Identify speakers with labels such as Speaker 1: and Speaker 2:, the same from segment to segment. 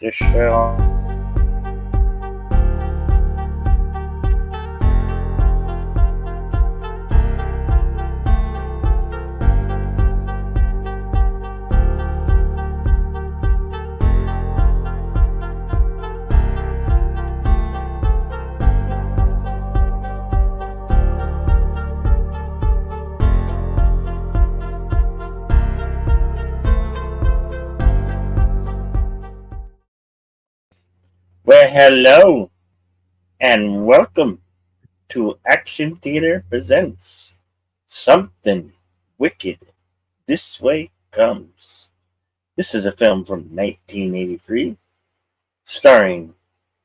Speaker 1: the show. Well, hello and welcome to Action Theater Presents Something Wicked This Way Comes. This is a film from 1983 starring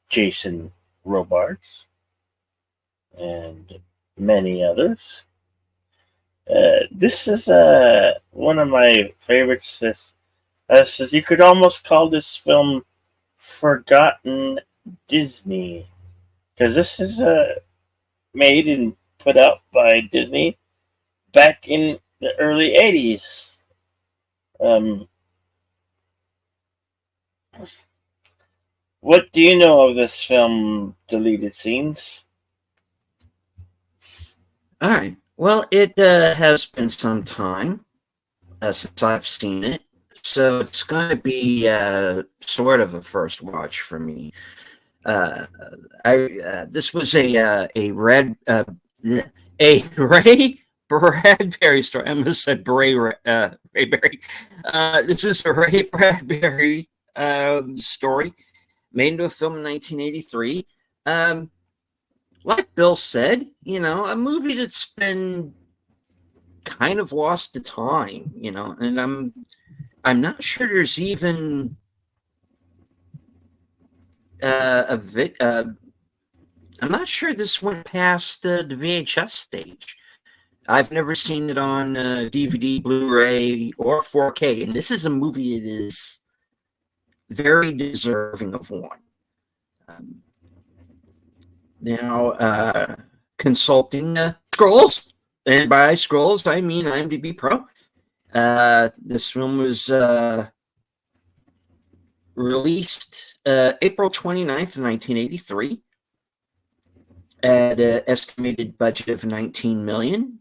Speaker 1: Jason Robards and many others. This is one of my favorites. Says you could almost call this film Forgotten Disney, because this is made and put out by Disney back in the early 80s. What do you know of this film, Deleted Scenes?
Speaker 2: All right. Well, it has been some time since I've seen it, so it's going to be sort of a first watch for me. This was a Ray Bradbury story. I almost said Rayberry. This is a Ray Bradbury story made into a film in 1983. Like Bill said, a movie that's been kind of lost to time, and I'm not sure there's even I'm not sure this went past the VHS stage. I've never seen it on DVD, Blu-ray, or 4K, and this is a movie that is very deserving of one. Now, consulting scrolls, and by scrolls I mean imdbPRO. This film was released April 29th, 1983, at an estimated budget of $19 million.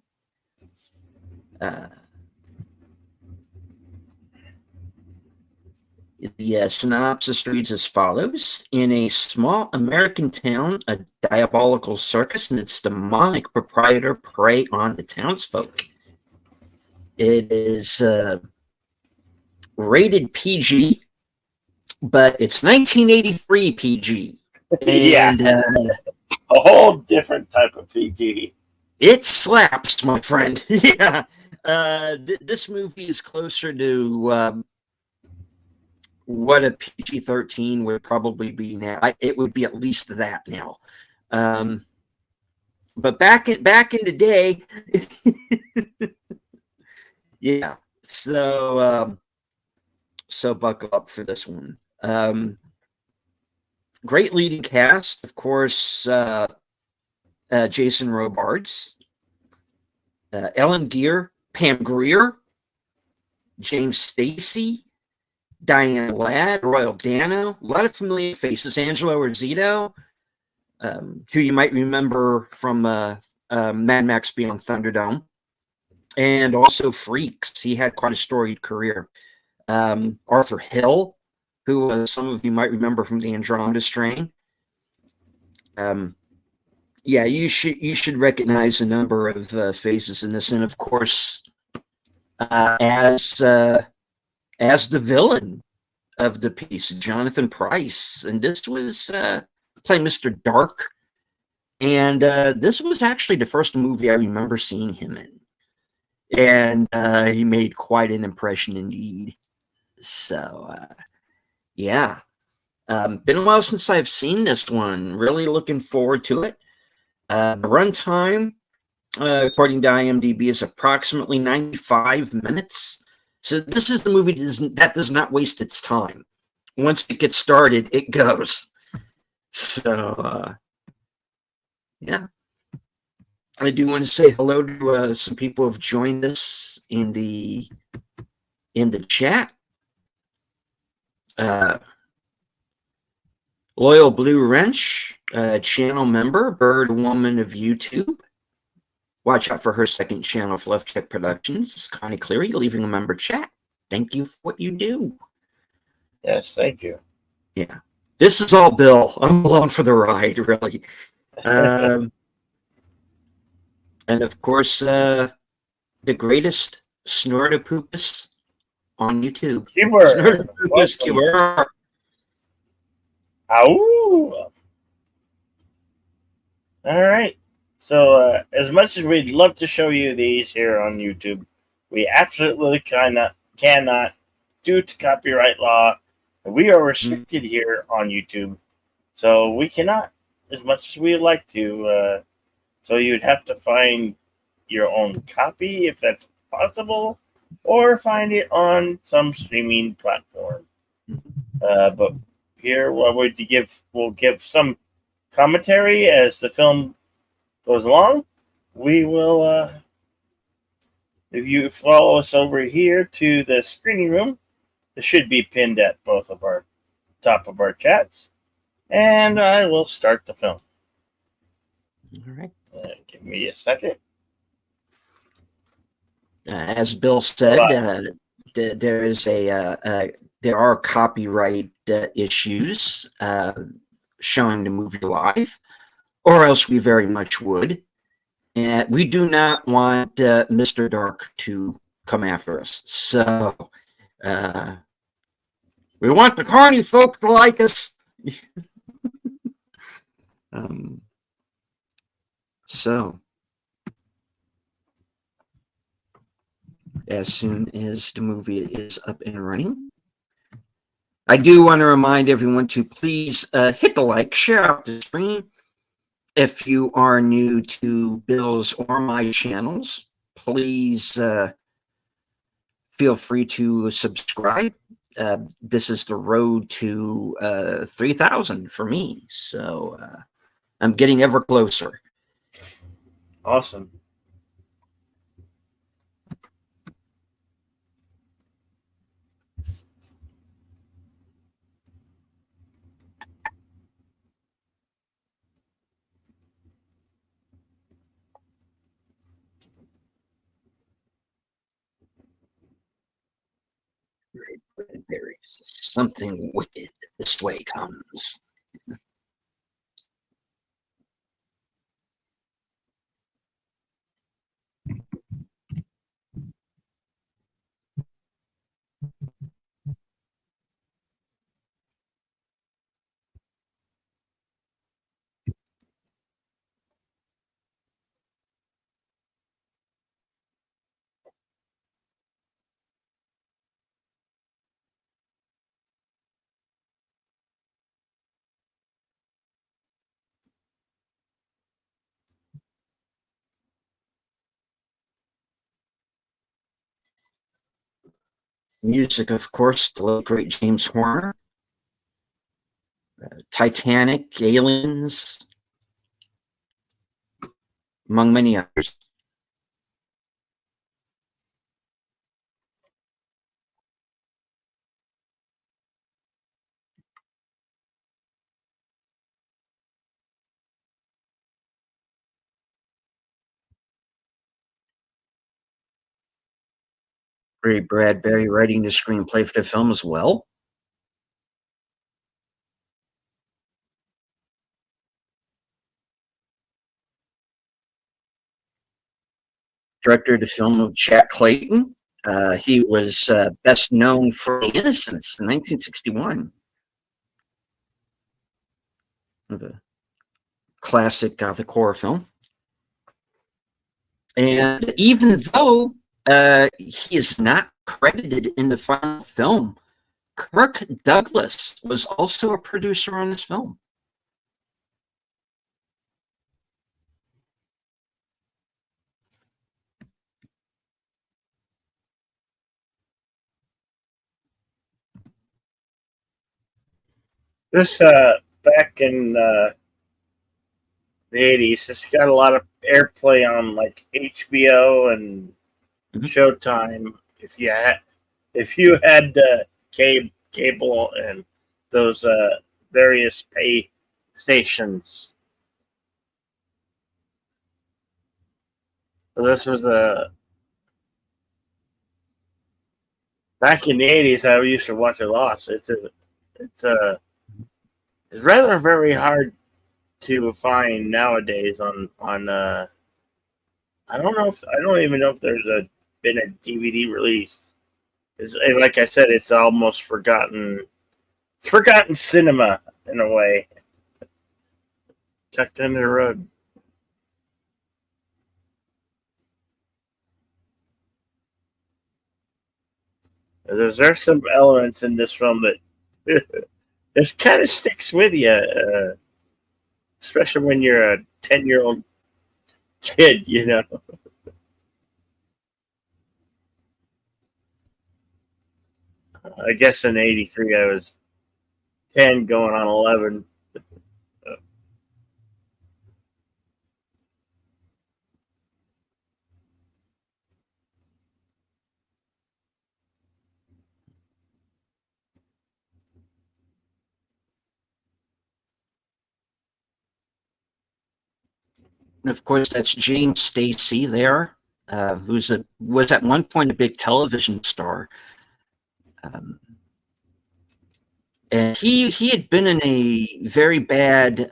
Speaker 2: The synopsis reads as follows. In a small American town, a diabolical circus and its demonic proprietor prey on the townsfolk. It is rated PG, but it's 1983 PG. And,
Speaker 1: yeah, a whole different type of PG.
Speaker 2: It slaps, my friend. Yeah. This movie is closer to what a PG-13 would probably be now. It would be at least that now. But back in the day, yeah. So buckle up for this one. Great leading cast, of course. Jason Robards, Ellen Geer, Pam Grier, James Stacy, Diane Ladd, Royal Dano, a lot of familiar faces. Angelo Erzito, who you might remember from Mad Max Beyond Thunderdome, and also Freaks. He had quite a storied career. Arthur Hill, who some of you might remember from the Andromeda Strain. Yeah, you should recognize a number of faces in this, and of course, as the villain of the piece, Jonathan Pryce, and this was playing Mr. Dark, and this was actually the first movie I remember seeing him in, and he made quite an impression indeed. So, yeah, been a while since I've seen this one. Really looking forward to it. The runtime, according to IMDb, is approximately 95 minutes. So this is the movie that does not waste its time. Once it gets started, it goes. So, yeah. I do want to say hello to some people who have joined us in the chat. Loyal Blue Wrench, channel member, Bird Woman of YouTube. Watch out for her second channel, Fluff Check Productions. Connie Cleary, leaving a member chat. Thank you for what you do.
Speaker 1: Yes, thank you.
Speaker 2: Yeah. This is all Bill. I'm along for the ride, really. And of course, the greatest Snortopoopus on YouTube.
Speaker 1: Keeper,
Speaker 2: Snortopoopus
Speaker 1: welcome.
Speaker 2: Keeper.
Speaker 1: Ow! All right. So, as much as we'd love to show you these here on YouTube, we absolutely cannot due to copyright law. We are restricted here on YouTube, so we cannot, as much as we'd like to. So you'd have to find your own copy if that's possible, or find it on some streaming platform. But here, we'll give some commentary as the film goes along. We will, if you follow us over here to the screening room, it should be pinned at both of our top of our chats, and I will start the film.
Speaker 2: All right.
Speaker 1: Give me a second.
Speaker 2: As Bill said, there are copyright issues showing the movie live, or else we very much would. And we do not want Mr. Dark to come after us. So we want the Carney folk to like us. So as soon as the movie is up and running, I do want to remind everyone to please hit the like, share out the stream. If you are new to Bill's or my channels, please feel free to subscribe. This is the road to 3,000 for me, so I'm getting ever closer.
Speaker 1: Awesome.
Speaker 2: There is something wicked this way comes. Music, of course, the late great James Horner. Titanic, Aliens, among many others. Ray Bradbury writing the screenplay for the film as well. Director of the film of Jack Clayton. He was best known for The Innocents in 1961. The classic gothic horror film. And even though he is not credited in the final film, Kirk Douglas was also a producer on this film.
Speaker 1: This back in the 80s, this got a lot of airplay on like HBO and Showtime. If you had cable and those various pay stations. So this was back in the 80s. I used to watch a lot. It's a it's rather very hard to find nowadays on I don't even know if there's been a DVD release. It's like I said, it's almost forgotten. It's forgotten cinema in a way, tucked under the rug. There's some elements in this film that this kind of sticks with you, especially when you're a 10-year-old kid. You know, I guess in '83 I was 10, going on 11.
Speaker 2: And of course, that's James Stacy there, was at one point a big television star. And he had been in a very bad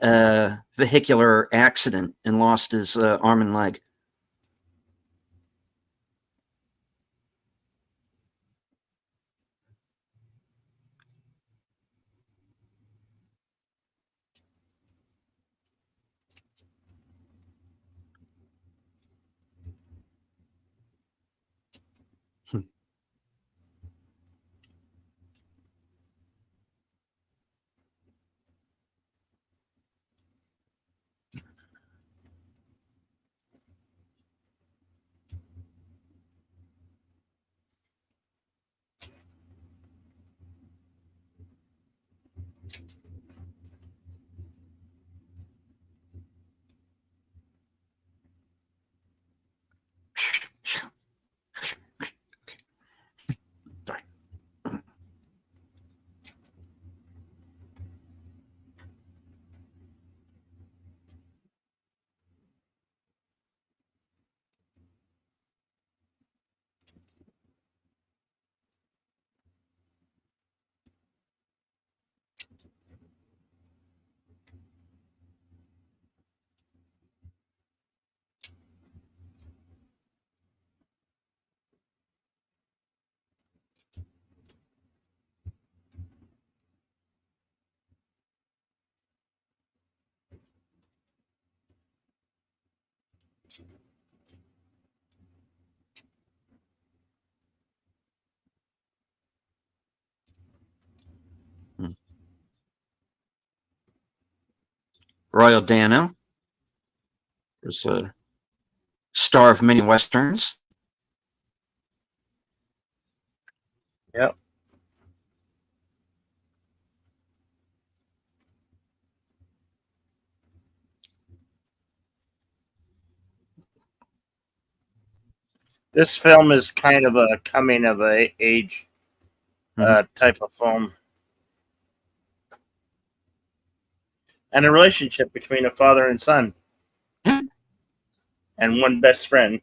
Speaker 2: vehicular accident and lost his arm and leg. Royal Dano was a star of many westerns.
Speaker 1: Yep. This film is kind of a coming of age type of film, and a relationship between a father and son, and one best friend,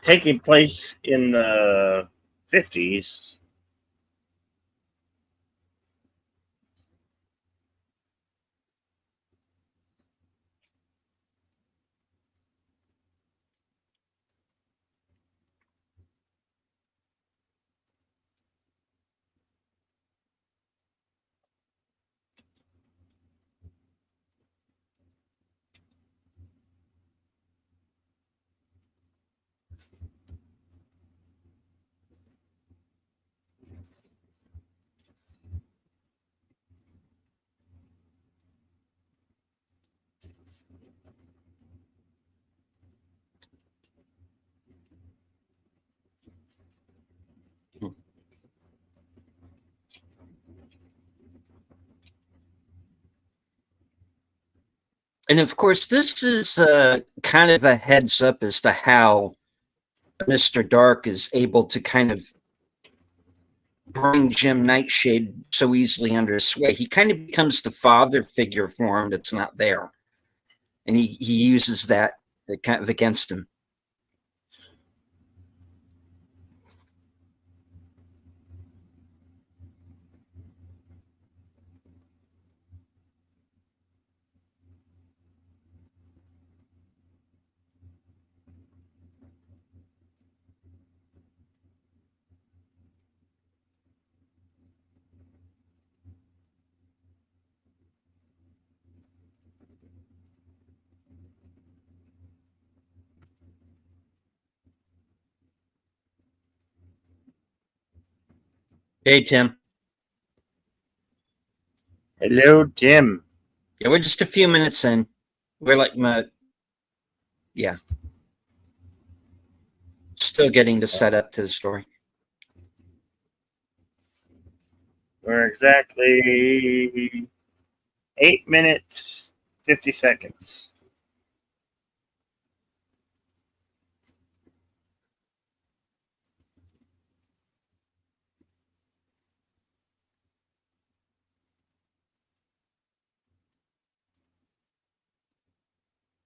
Speaker 1: taking place in the 50s.
Speaker 2: And of course, this is kind of a heads up as to how Mr. Dark is able to kind of bring Jim Nightshade so easily under his sway. He kind of becomes the father figure for him that's not there. And he uses that kind of against him. Hey, Tim.
Speaker 1: Hello, Tim.
Speaker 2: Yeah, we're just a few minutes in. We're like, yeah, still getting to set up to the story.
Speaker 1: We're exactly 8 minutes, 50 seconds.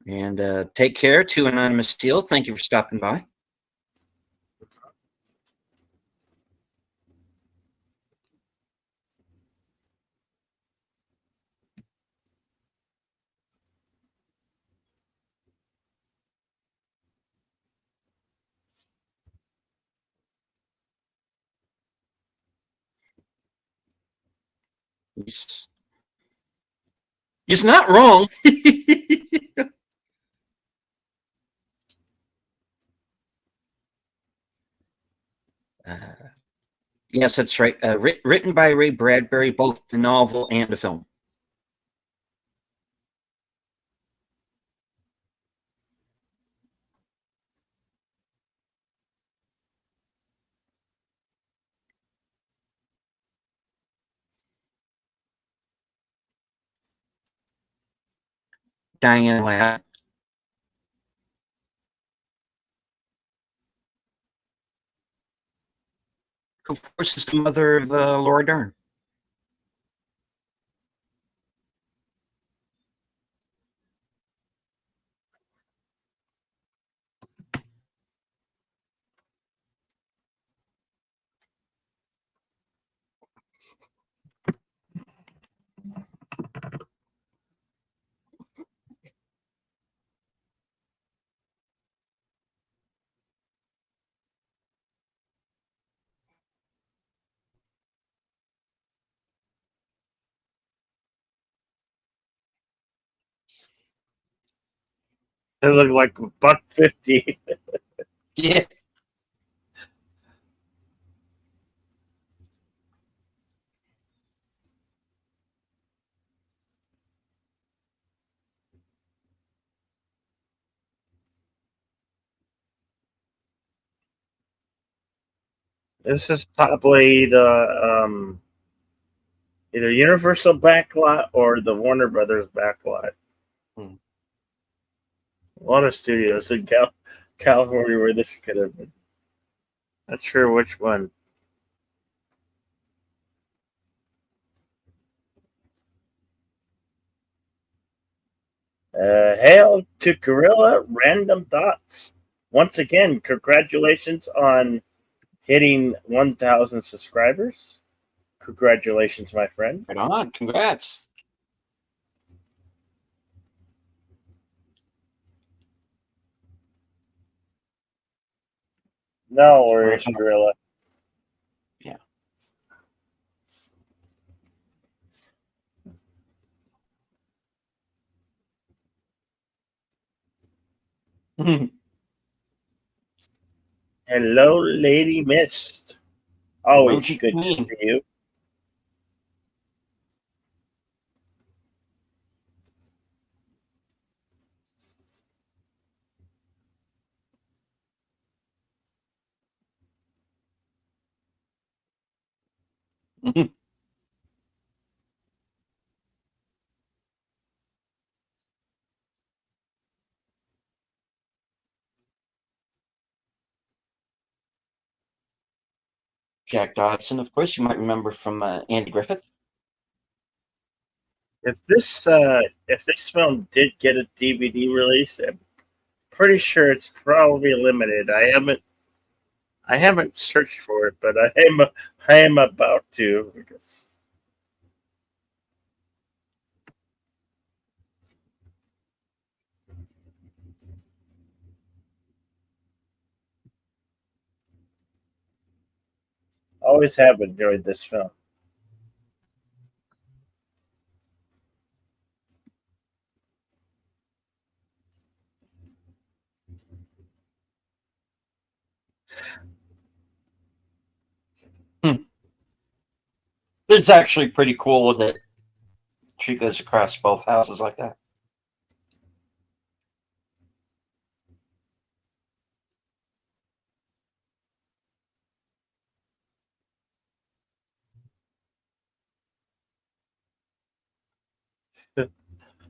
Speaker 2: And take care to Anonymous Steel. Thank you for stopping by. He's not wrong. Yes, that's right. Written by Ray Bradbury, both the novel and the film. Diane Ladd. Who, of course, is the mother of Laura Dern.
Speaker 1: It looked like $1.50.
Speaker 2: Yeah.
Speaker 1: This is probably the either Universal backlot or the Warner Brothers backlot.
Speaker 2: Hmm.
Speaker 1: A lot of studios in California where this could have been. Not sure which one. Hail to Gorilla Random Thoughts. Once again, congratulations on hitting 1,000 subscribers. Congratulations, my friend.
Speaker 2: Right on. Congrats.
Speaker 1: No worries, Gorilla.
Speaker 2: Yeah.
Speaker 1: Hello, Lady Mist. Always
Speaker 2: Emoji
Speaker 1: good to
Speaker 2: Queen.
Speaker 1: see you.
Speaker 2: Jack Dodson, of course, you might remember from Andy Griffith.
Speaker 1: If this film did get a DVD release, I'm pretty sure it's probably limited. I haven't searched for it, but I am about to because I always have enjoyed this film.
Speaker 2: Hmm. It's actually pretty cool that she goes across both houses like that.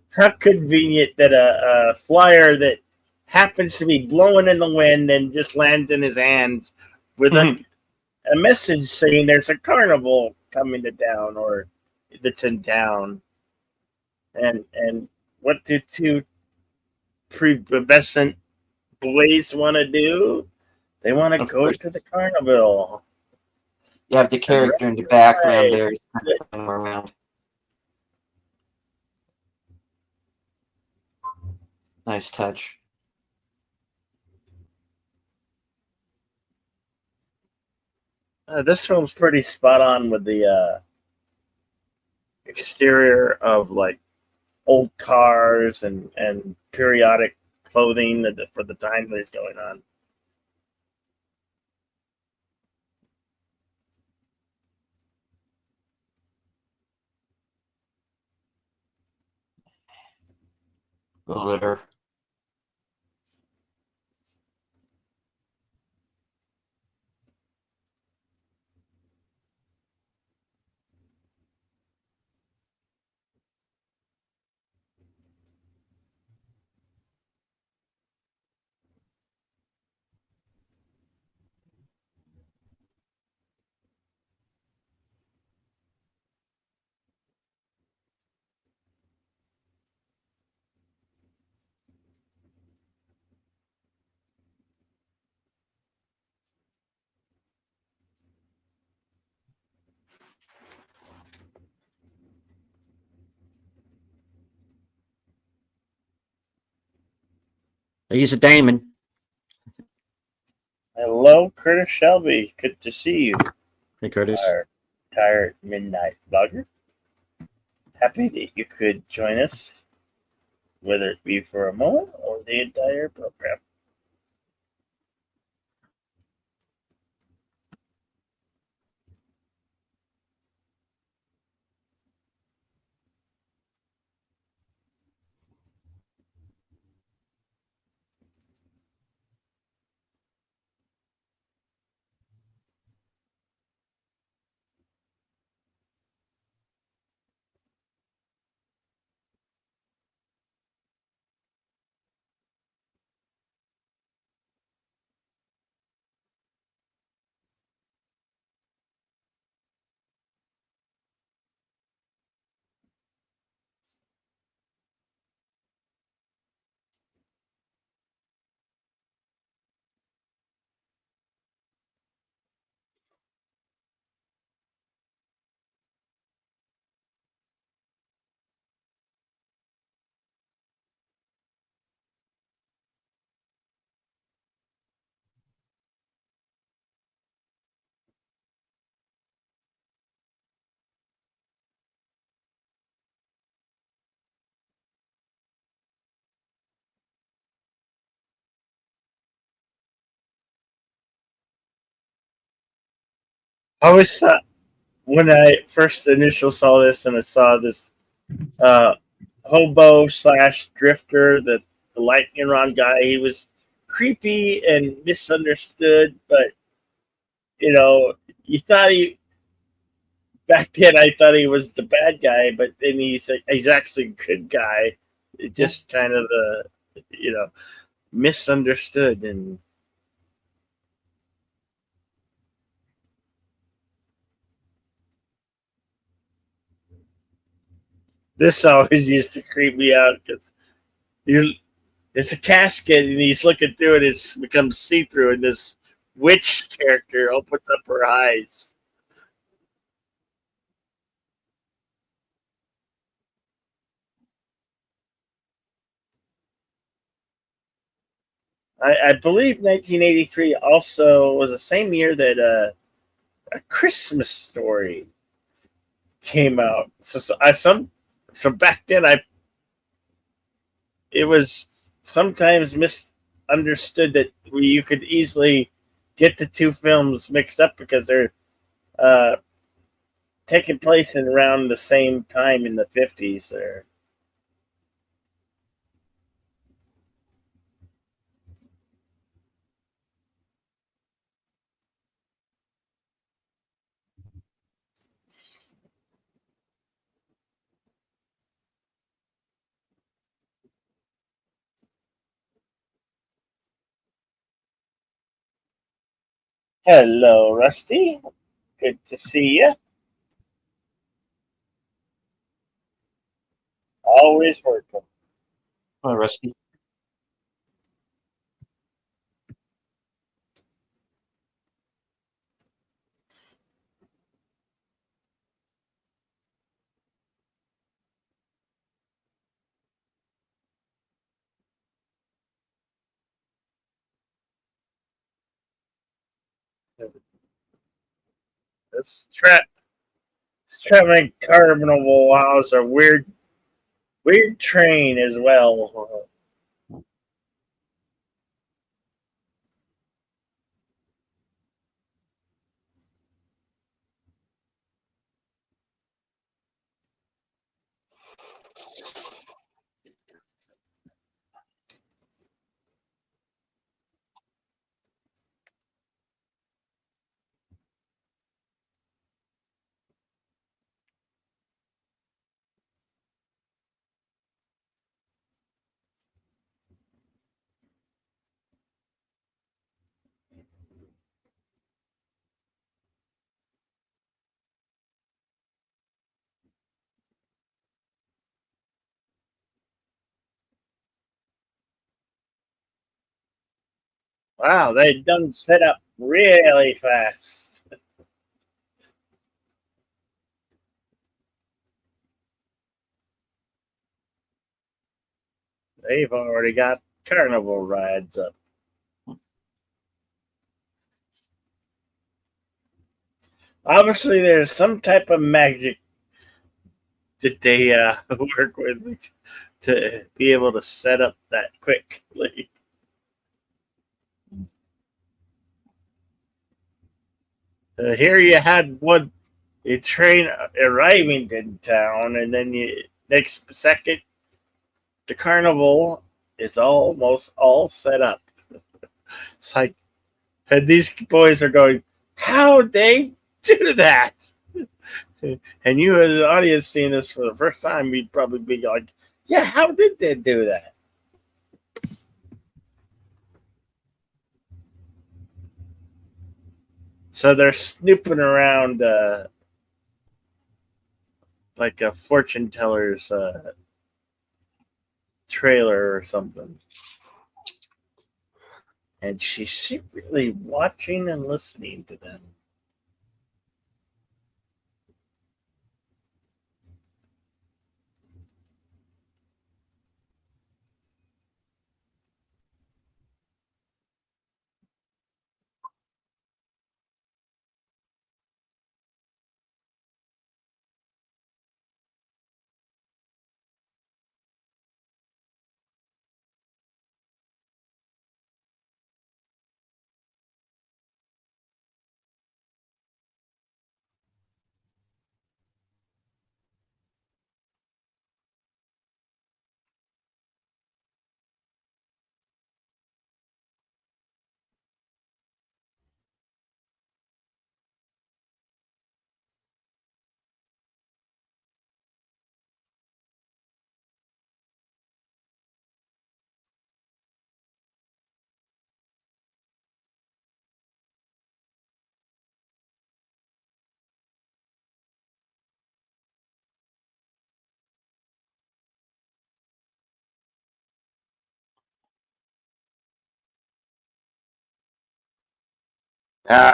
Speaker 1: How convenient that a flyer that happens to be blowing in the wind and just lands in his hands with a message saying there's a carnival coming to town or that's in town. And what do two prepubescent boys want to do? They want to
Speaker 2: Of
Speaker 1: go
Speaker 2: course,
Speaker 1: to the carnival.
Speaker 2: you have the
Speaker 1: And
Speaker 2: character in the background
Speaker 1: right.
Speaker 2: there kind of going around. Nice touch.
Speaker 1: This film's pretty spot on with the exterior of like old cars and periodic clothing for the time that is going on.
Speaker 2: The litter. He's a Damon.
Speaker 1: Hello, Curtis Shelby. Good to see you.
Speaker 2: Hey, Curtis.
Speaker 1: Our tired midnight vlogger. Happy that you could join us, whether it be for a moment or the entire program. I always thought when I first initial saw this and I saw this uh, hobo slash drifter, the lightning rod guy, he was creepy and misunderstood, but you know, you thought he back then I thought he was the bad guy, but then he's actually a good guy. It just kind of you know misunderstood and This always used to creep me out because you it's a casket and he's looking through it. It's becomes see through, and this witch character opens up her eyes. I believe 1983 also was the same year that A Christmas Story came out. So back then I it was sometimes misunderstood that you could easily get the two films mixed up because they're uh, taking place in around the same time in the 50s. Or hello, Rusty. Good to see you. Always working.
Speaker 2: Oh, Rusty.
Speaker 1: This traveling carnival house a weird train as well. Wow, they done set up really fast. They've already got carnival rides up. Obviously, there's some type of magic that they work with to be able to set up that quickly. Here you had one a train arriving in town, and then you next second the carnival is almost all set up. It's like, and these boys are going, how they do that? And you as an audience seeing this for the first time, you'd probably be like, yeah, how did they do that? So they're snooping around like a fortune teller's trailer or something. And she's secretly watching and listening to them. Uh,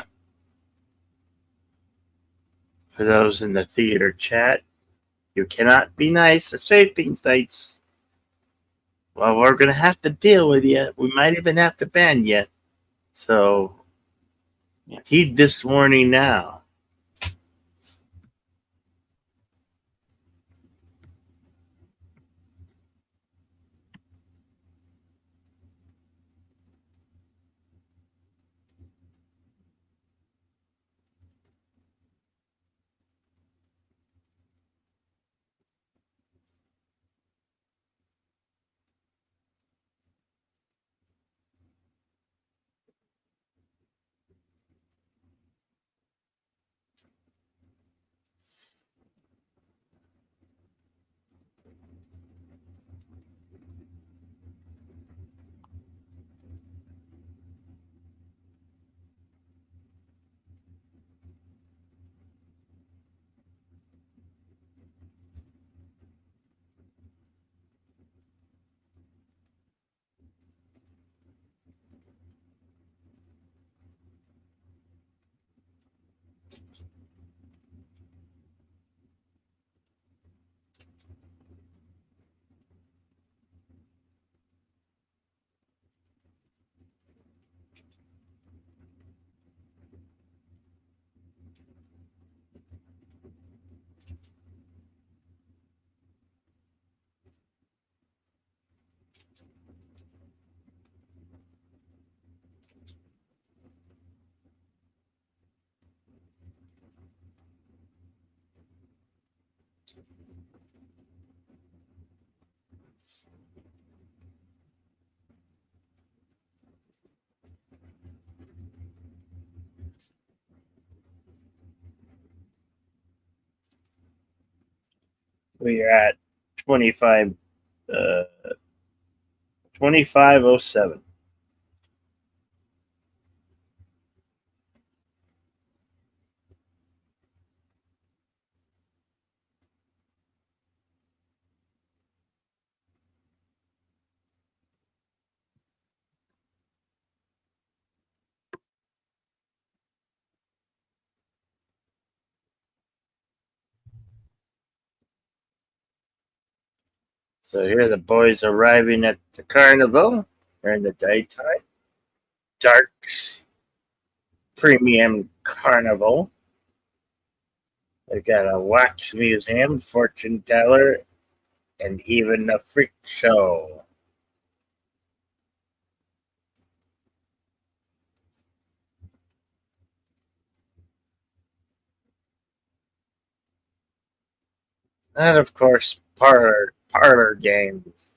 Speaker 1: for those in the theater chat, you cannot be nice or say things nice. Well, we're going to have to deal with you. We might even have to ban you. So, heed this warning now. We are at 25, 2507. So here are the boys arriving at the carnival. They're in the daytime. Dark's Premium Carnival. They got a wax museum, fortune teller, and even a freak show. And of course, parlor games.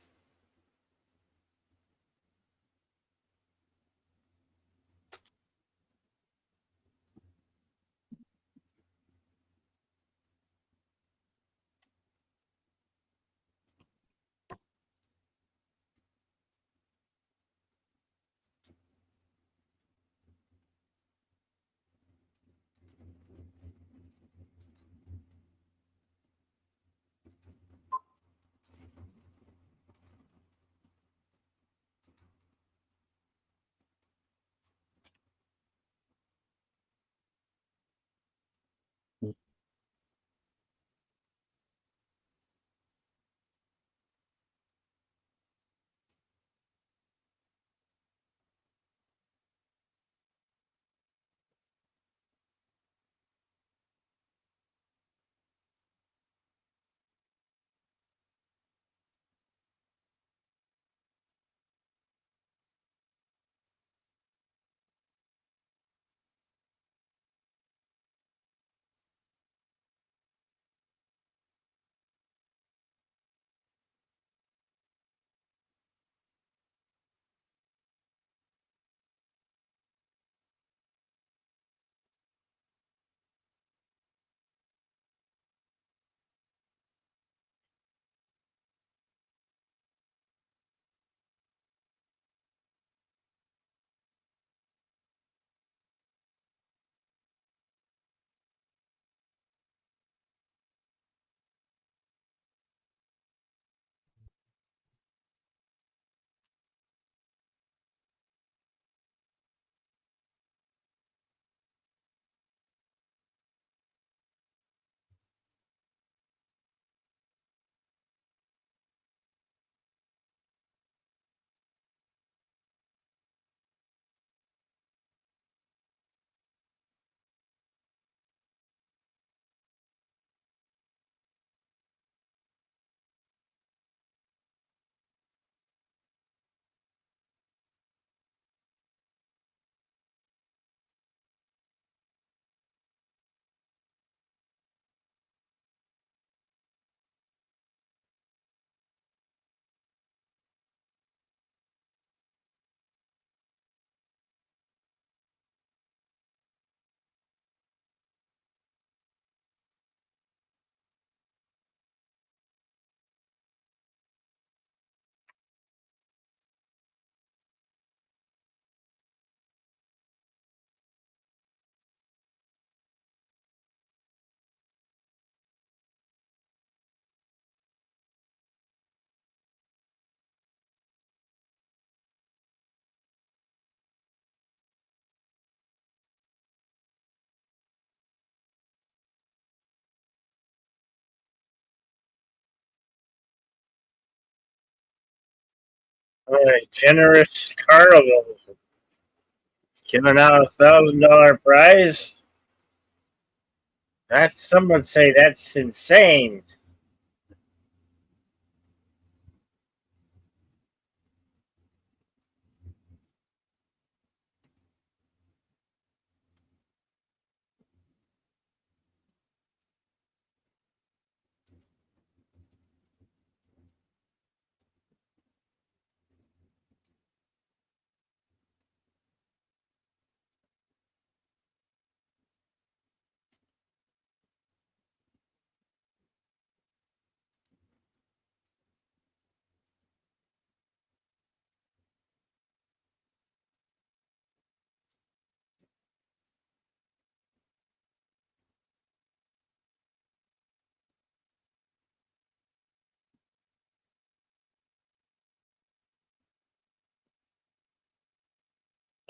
Speaker 1: Generous carnival. Giving out $1,000 prize. That's some would say that's insane.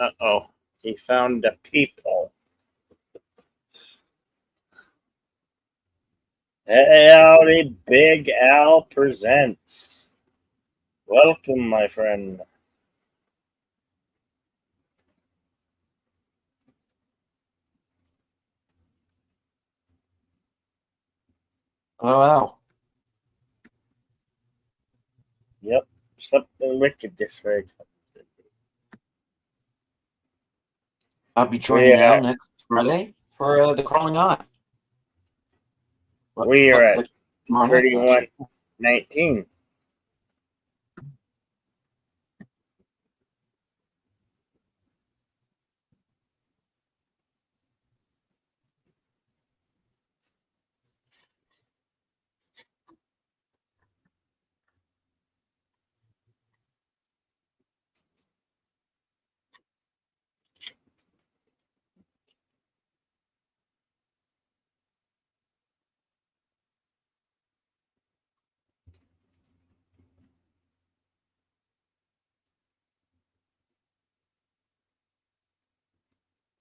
Speaker 1: Uh-oh. He found the people. Hey, howdy, Big Al presents. Welcome, my friend.
Speaker 2: Oh wow!
Speaker 1: Yep, something wicked this way.
Speaker 2: I'll be
Speaker 1: We
Speaker 2: joining Al next Friday for the crawling on.
Speaker 1: we are at
Speaker 2: Tomorrow night, actually.
Speaker 1: 3119.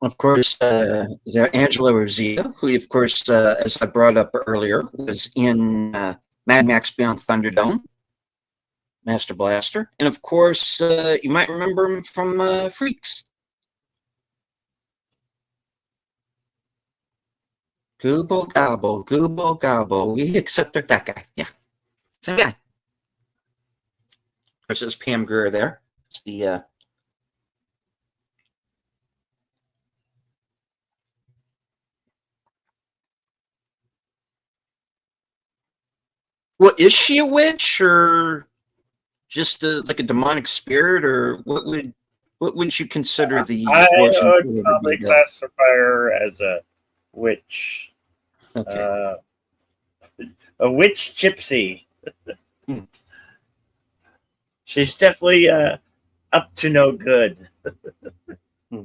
Speaker 2: Of course, Angela Rosita, who, of course, as I brought up earlier, was in Mad Max Beyond Thunderdome, Master Blaster, and of course, you might remember him from Freaks. Gooble gobble. We accepted that guy. Yeah, same guy. Of course, there's Pam Grier there. It's the well, is she a witch or just like a demonic spirit, or what would you consider the
Speaker 1: I
Speaker 2: fortune
Speaker 1: would
Speaker 2: teller to
Speaker 1: probably
Speaker 2: be? The
Speaker 1: classify her as a witch.
Speaker 2: okay.
Speaker 1: Uh, a witch gypsy.
Speaker 2: Hmm.
Speaker 1: She's definitely up to no good.
Speaker 2: Hmm.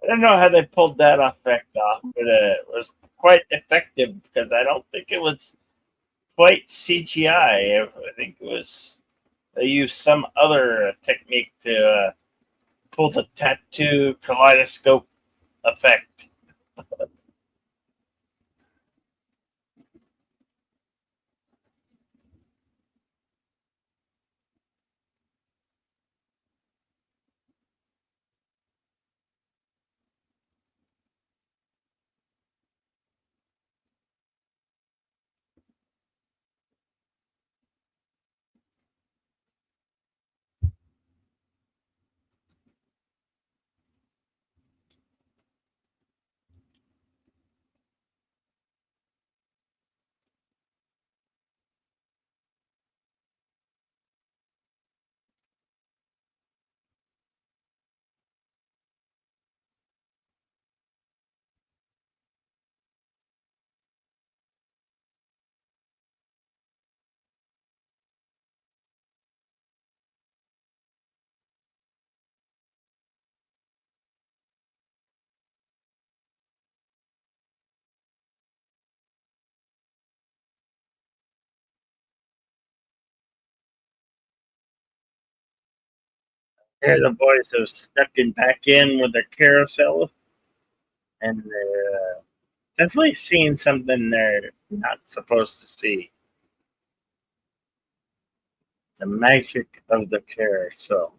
Speaker 1: I don't know how they pulled that effect off, but it was quite effective because I don't think it was quite CGI. I think it was they used some other technique to pull the tattoo kaleidoscope effect. Here the boys have stuck it back in with their carousel, and they're definitely seeing something they're not supposed to see. The magic of the carousel.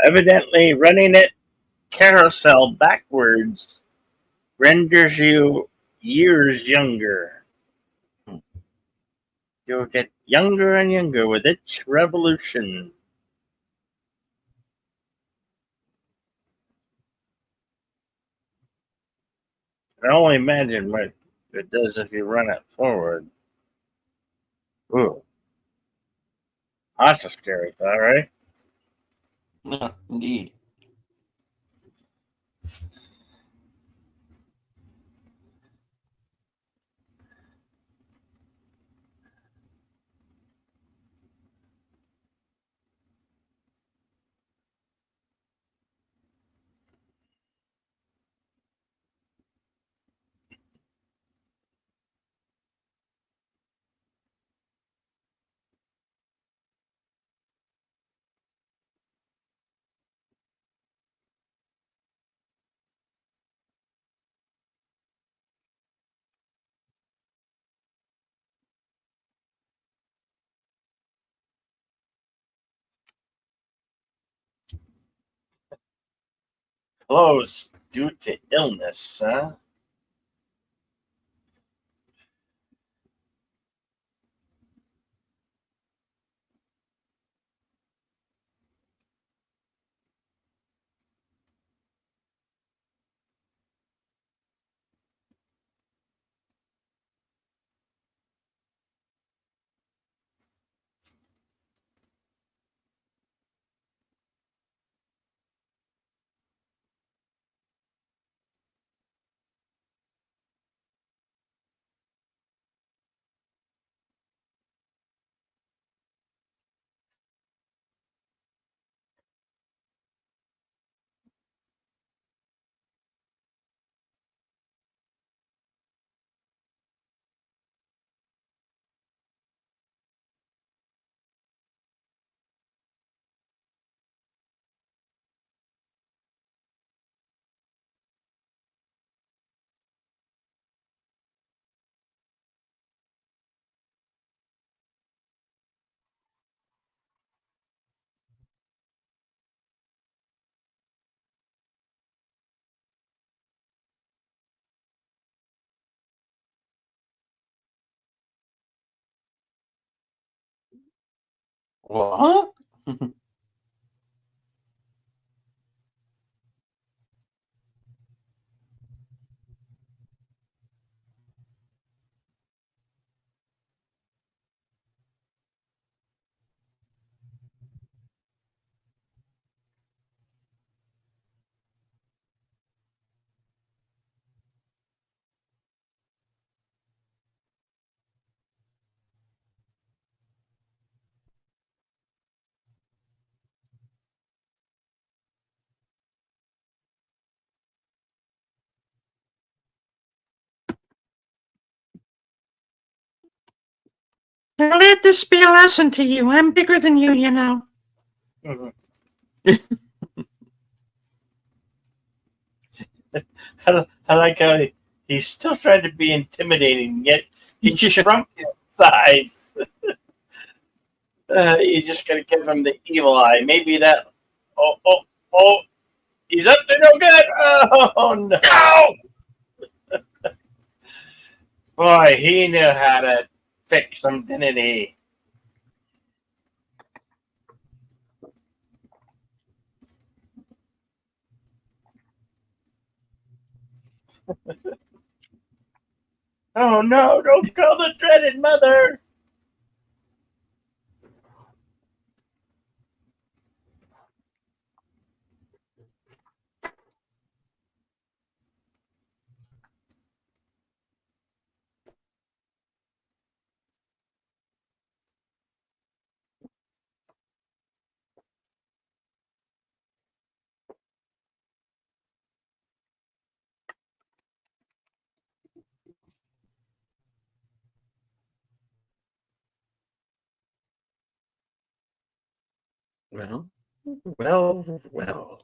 Speaker 1: Evidently, running it carousel backwards renders you years younger. You'll get younger and younger with each revolution. I can only imagine what it does if you run it forward. Ooh, that's a scary thought, right?
Speaker 2: Yeah, indeed.
Speaker 1: Closed due to illness, huh?
Speaker 2: What?
Speaker 3: Now let this be a lesson to you. I'm bigger than you, you know.
Speaker 1: I like how he's still trying to be intimidating, yet he shrunk in size. You just gotta give him the evil eye. Maybe that. Oh, oh, oh! He's up to no good. Oh no! Boy, he knew how to fix him, didn't he? Oh no, don't call the dreaded mother!
Speaker 2: Well, well.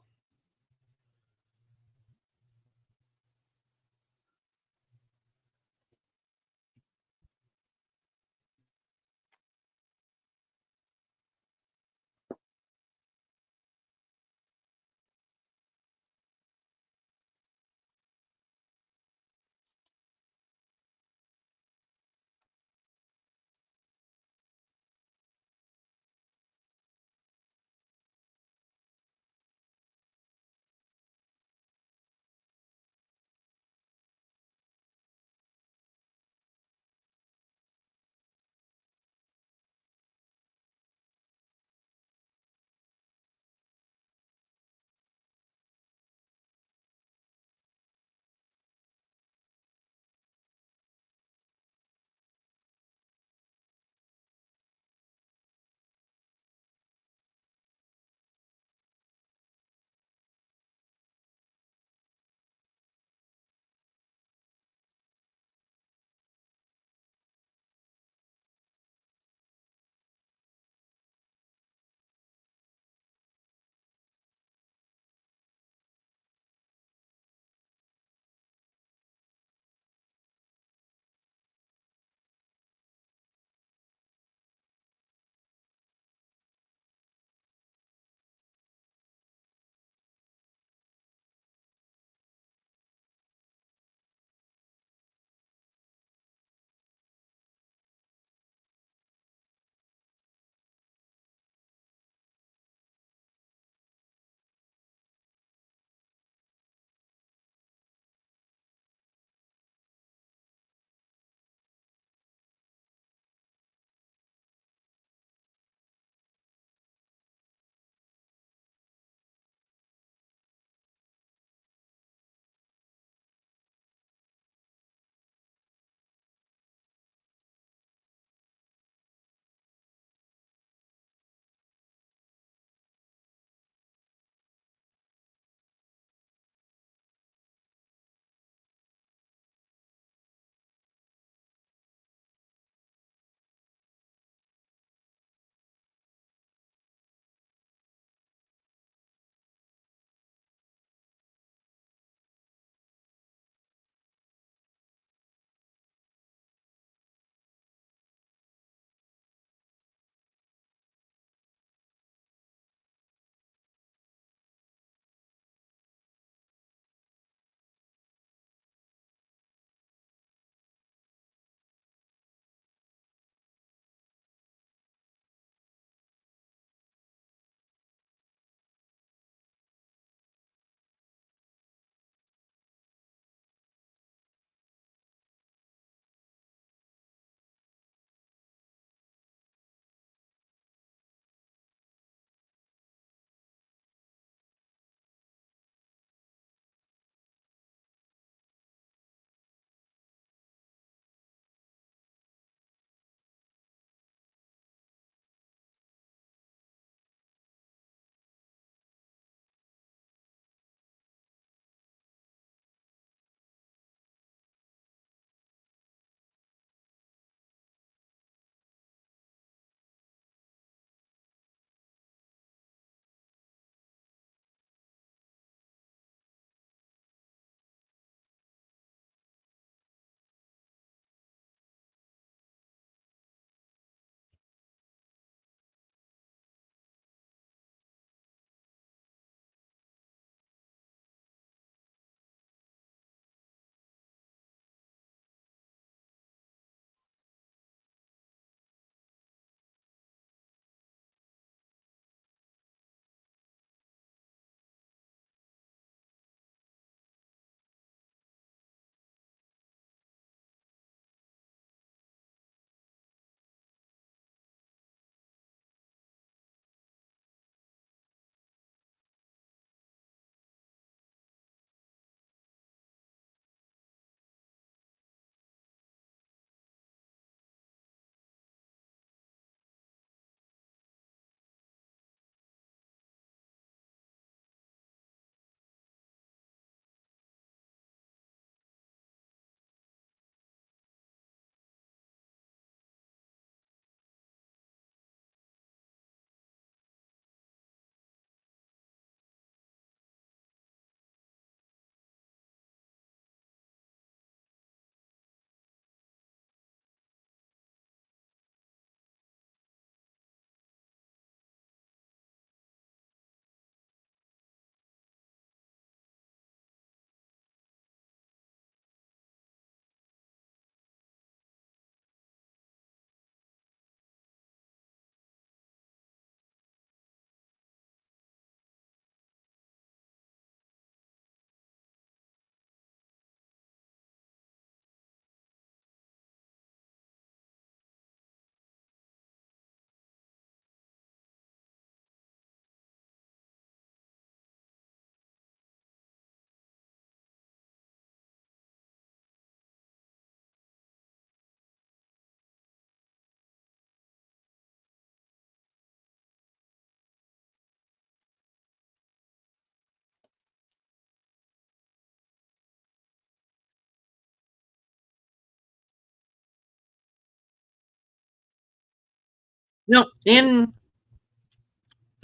Speaker 2: No, in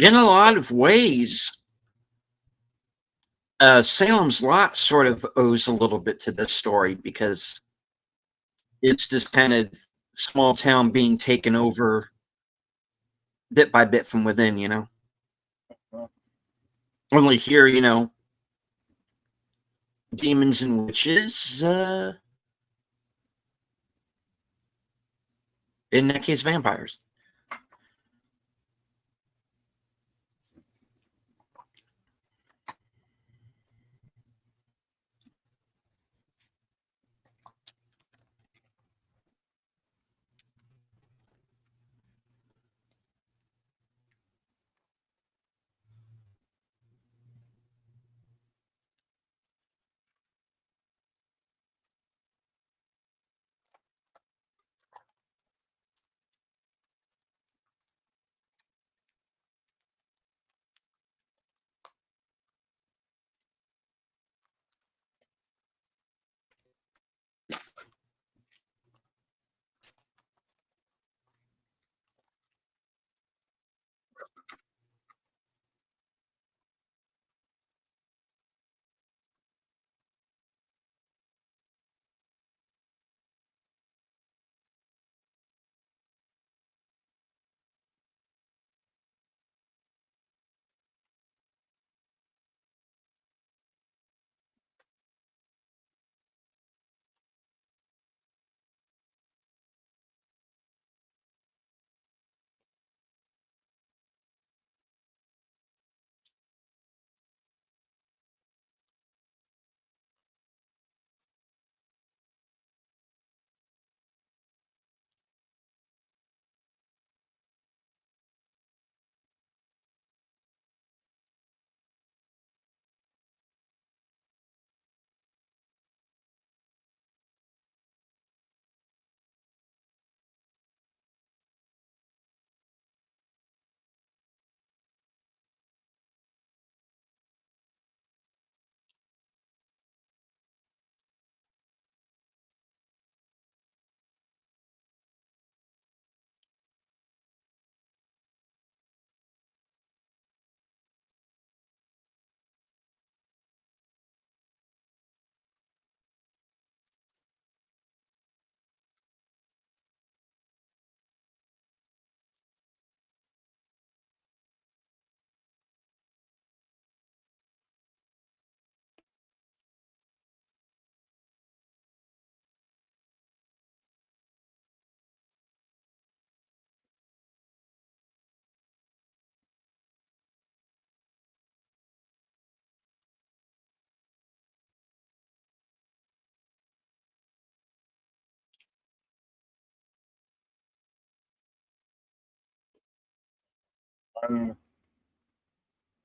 Speaker 2: a lot of ways, Salem's Lot sort of owes a little bit to this story because it's this kind of small town being taken over bit by bit from within, you know. Only here, you know, demons and witches, in that case, vampires.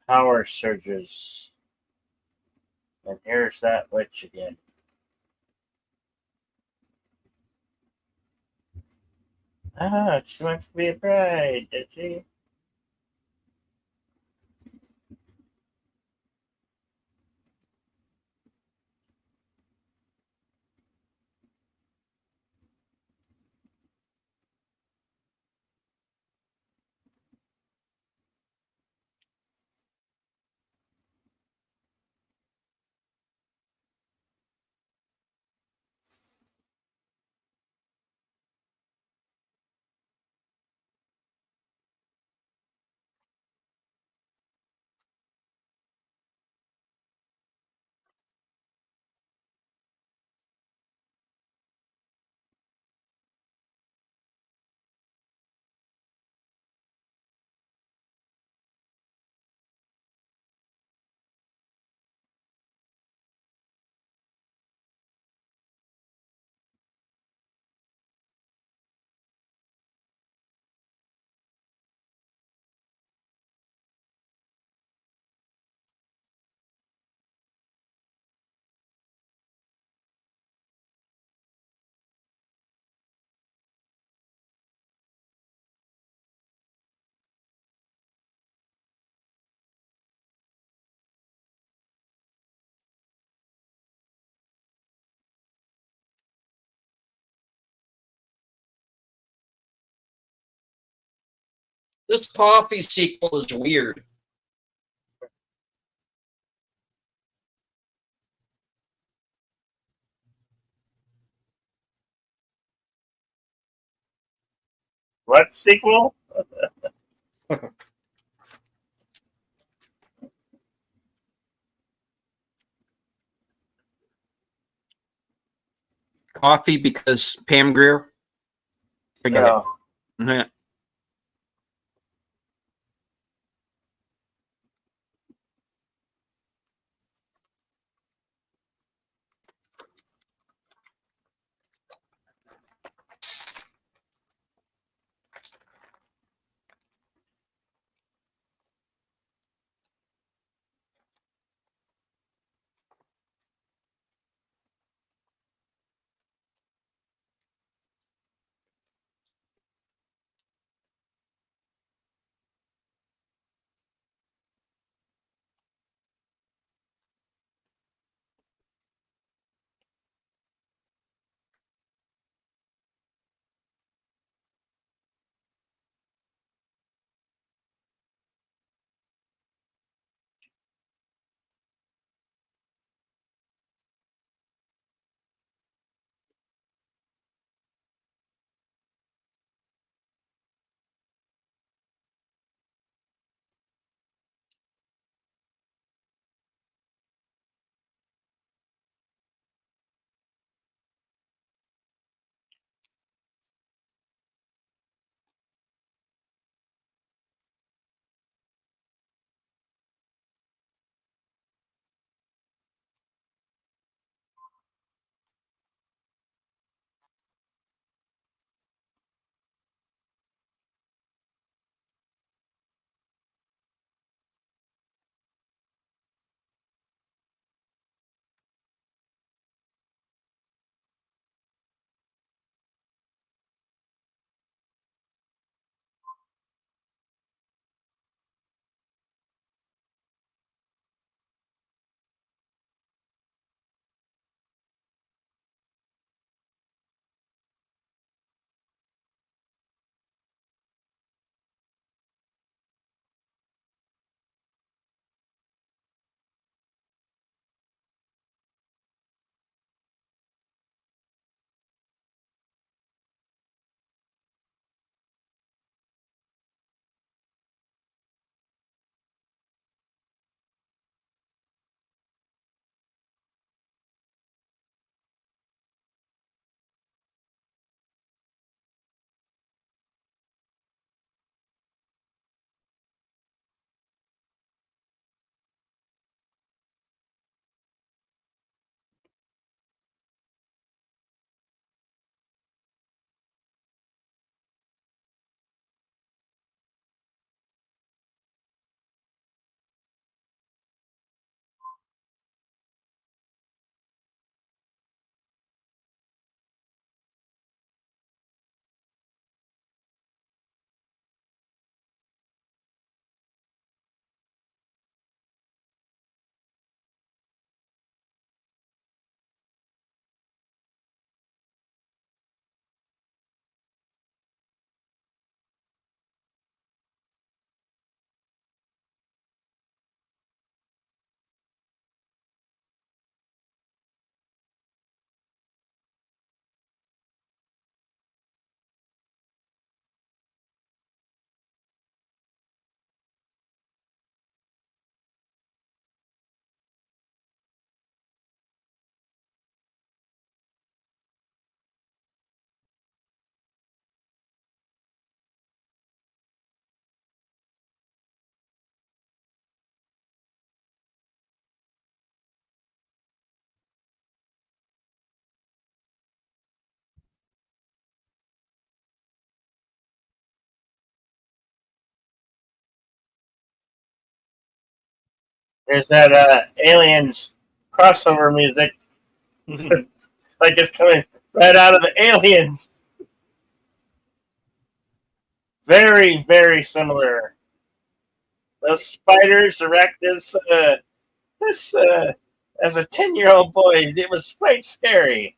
Speaker 1: Power surges. And here's that witch again. Ah, she wants to be a bride, did she?
Speaker 2: This coffee sequel is weird.
Speaker 1: What sequel?
Speaker 2: Coffee because Pam Grier. Forget
Speaker 1: No.
Speaker 2: it.
Speaker 1: There's that Aliens crossover music. Like it's coming right out of Aliens. Very, very similar. Those spiders, arachnids, this, as a 10-year-old boy, it was quite scary.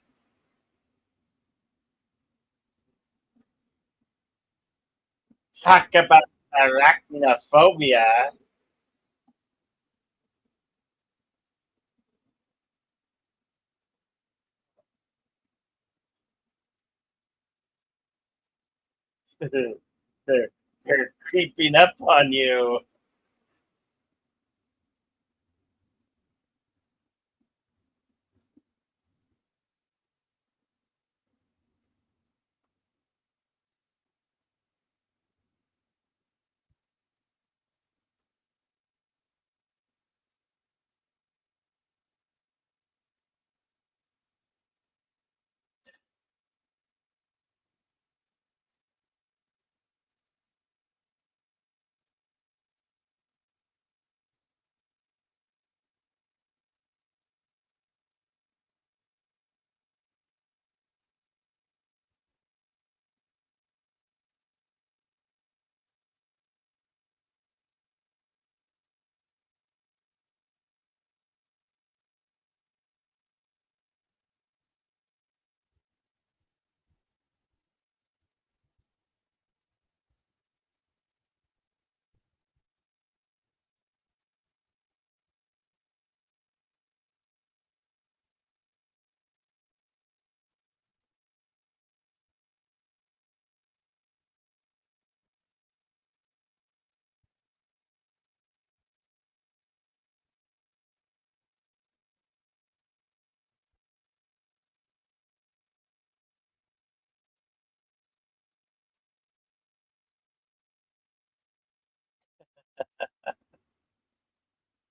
Speaker 1: Talk about Arachnophobia. They're creeping up on you.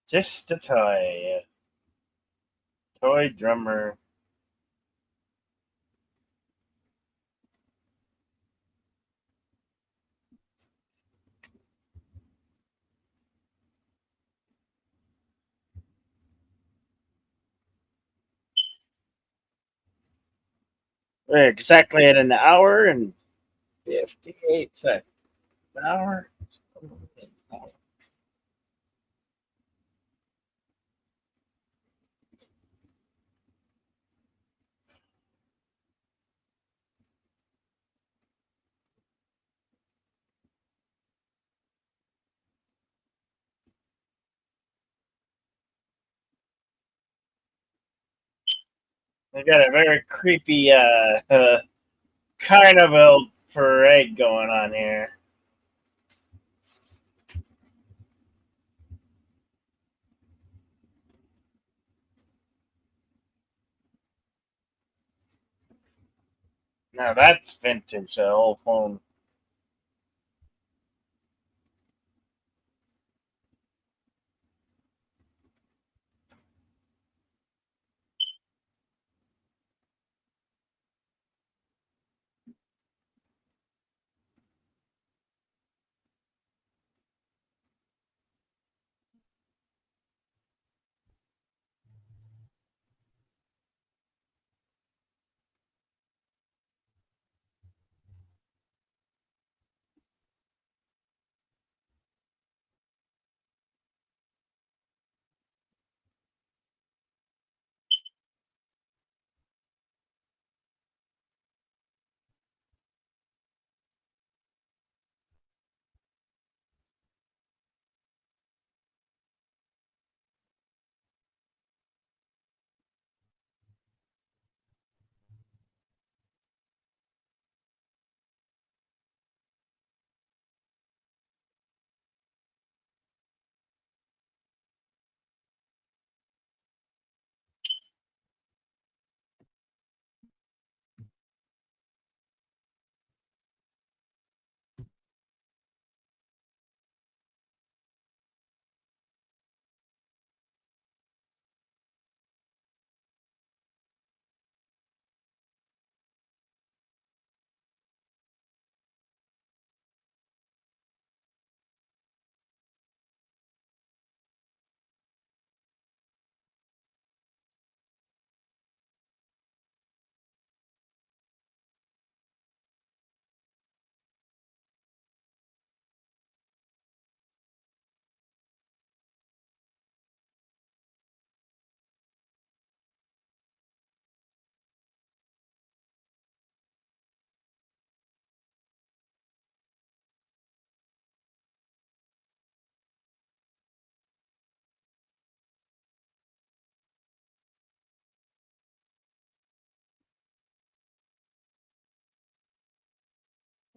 Speaker 1: Just a toy. Toy drummer. We're exactly at an hour and 58 seconds. An hour? They got a very creepy carnival parade going on here. Now that's vintage, the old phone.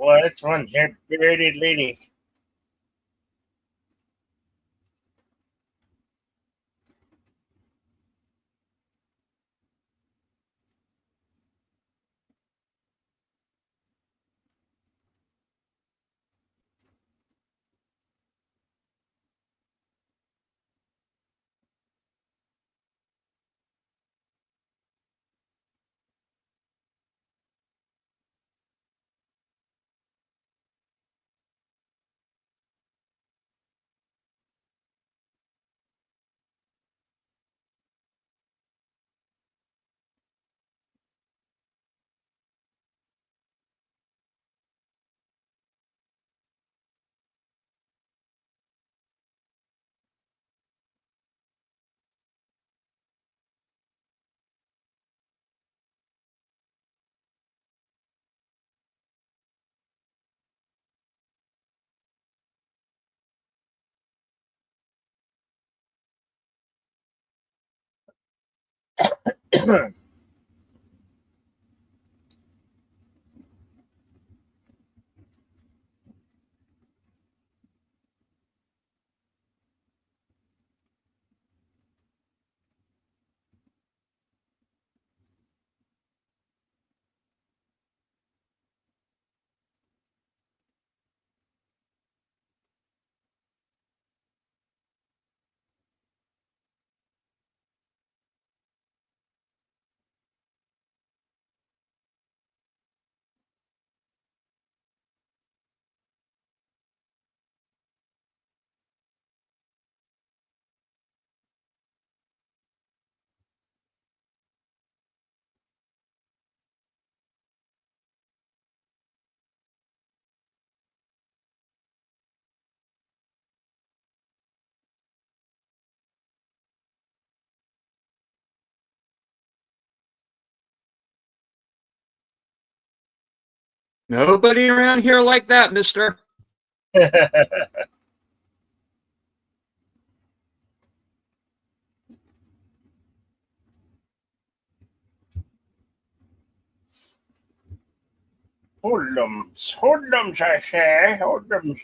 Speaker 1: Boy, that's one hair bearded lady.
Speaker 2: Nobody around here like that, mister.
Speaker 1: Hoodlums, hoodlums, I say, hoodlums.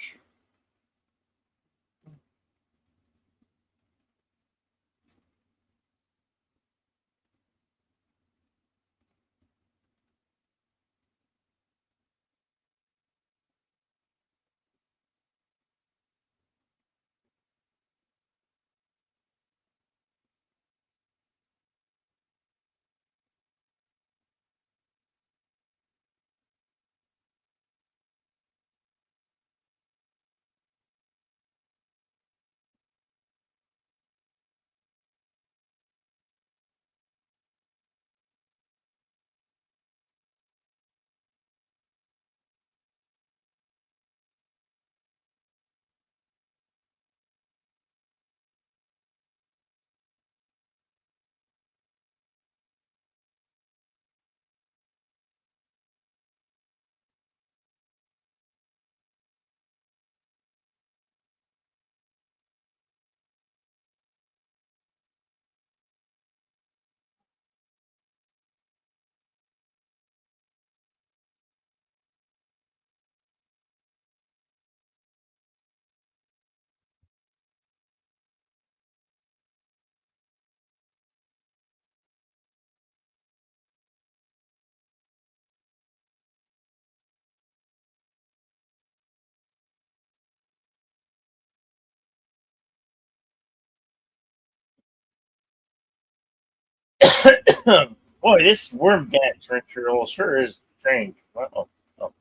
Speaker 1: Boy, this worm gas ritual sure is strange. Well, oh,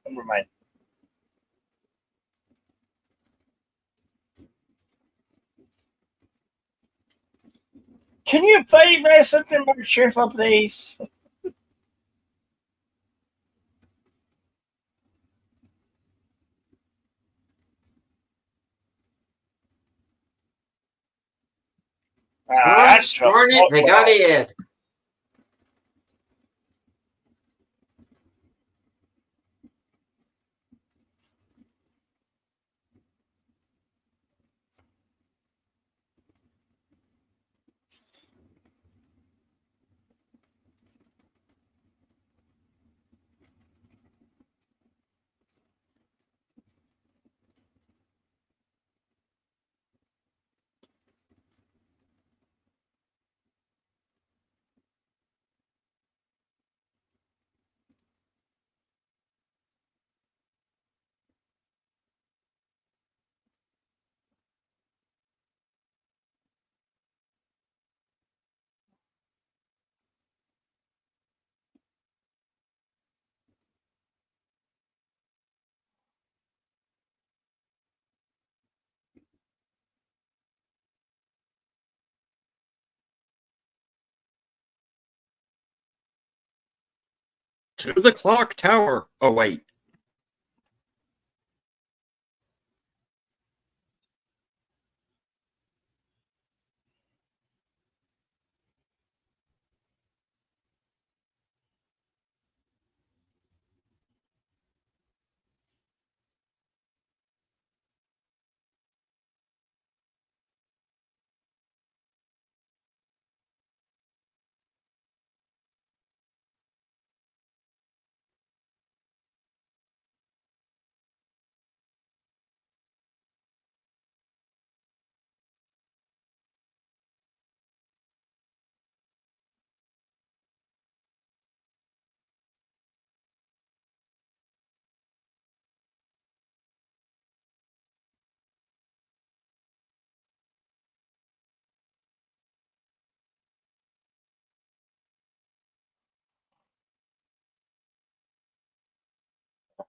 Speaker 1: never mind. Can you play me something more cheerful, please?
Speaker 2: Gosh
Speaker 1: That's a
Speaker 2: darn it, they got
Speaker 1: football.
Speaker 2: it. To the clock tower. Oh, wait.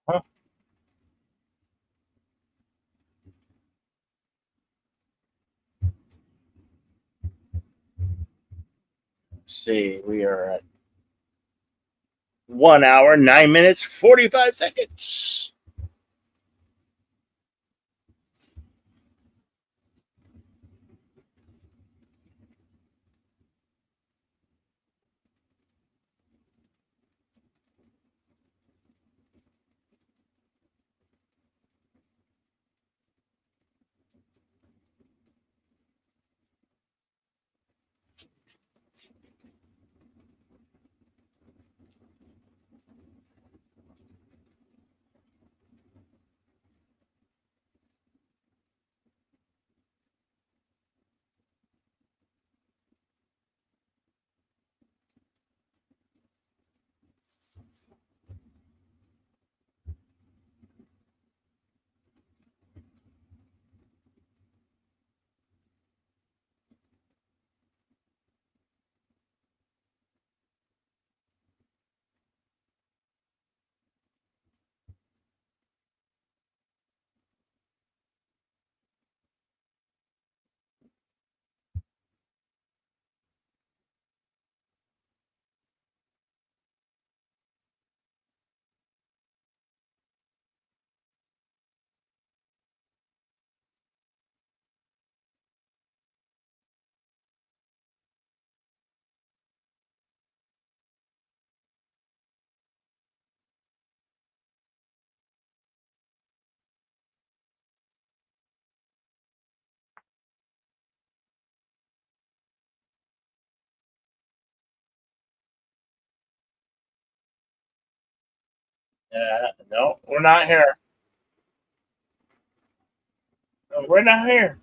Speaker 1: Huh? Let's see, we are at 1 hour, 9 minutes, 45 seconds. No, we're not here. No, we're not here.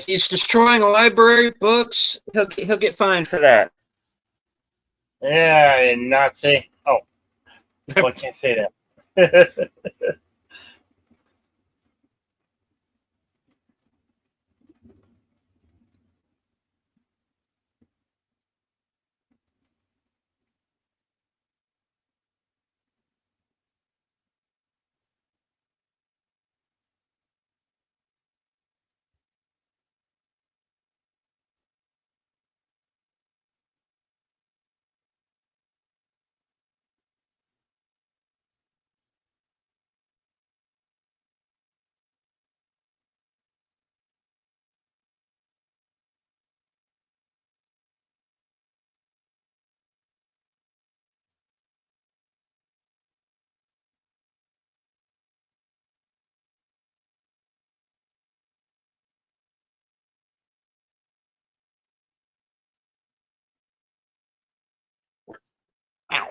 Speaker 2: He's destroying a library, books. He'll get fined for that.
Speaker 1: Yeah, Nazi. Oh, well, I can't say that.
Speaker 2: Ow.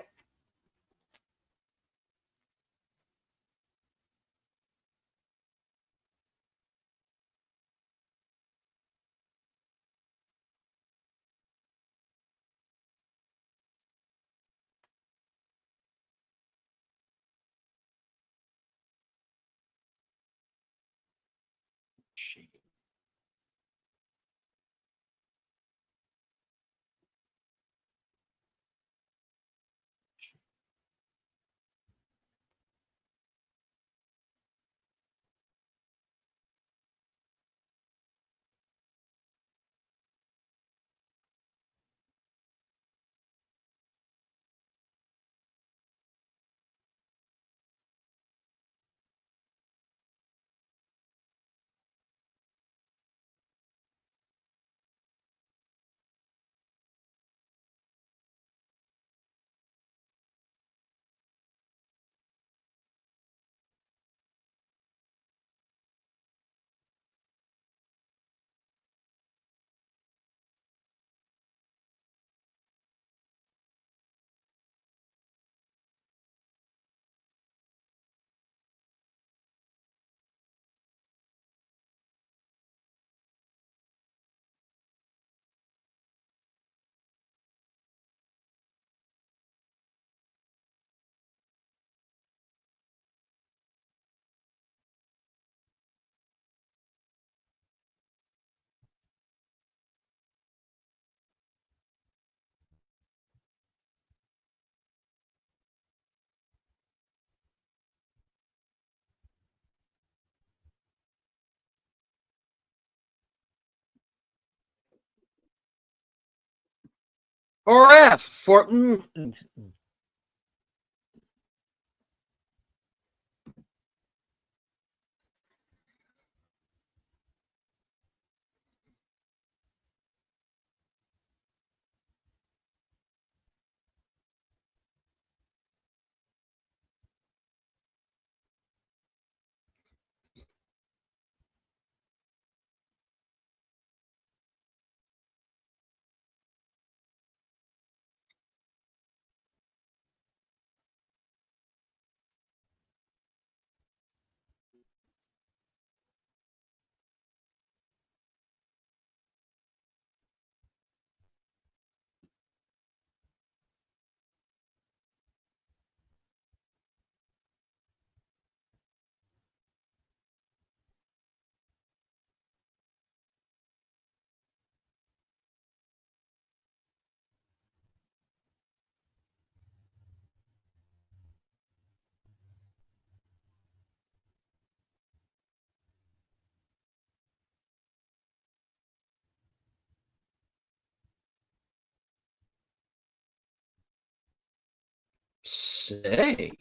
Speaker 2: Or F for say.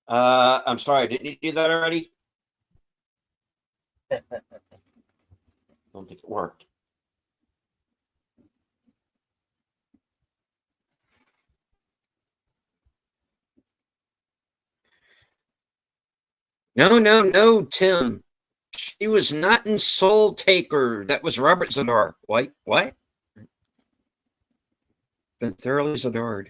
Speaker 2: I'm sorry, didn't you do that already? I don't think it worked. No, no, no, Tim. She was not in Soul Taker. That was Robert Zadar. What? Been thoroughly Zadarred.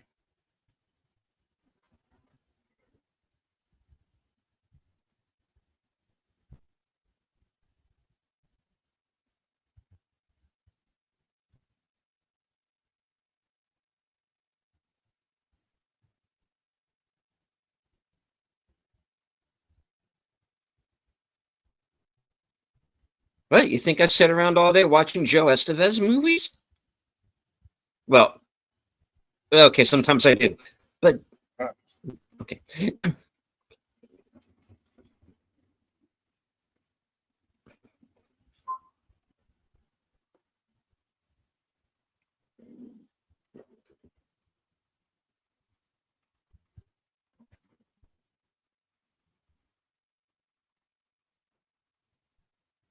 Speaker 2: What, you think I sit around all day watching Joe Estevez movies? Well, okay, sometimes I do. But, okay.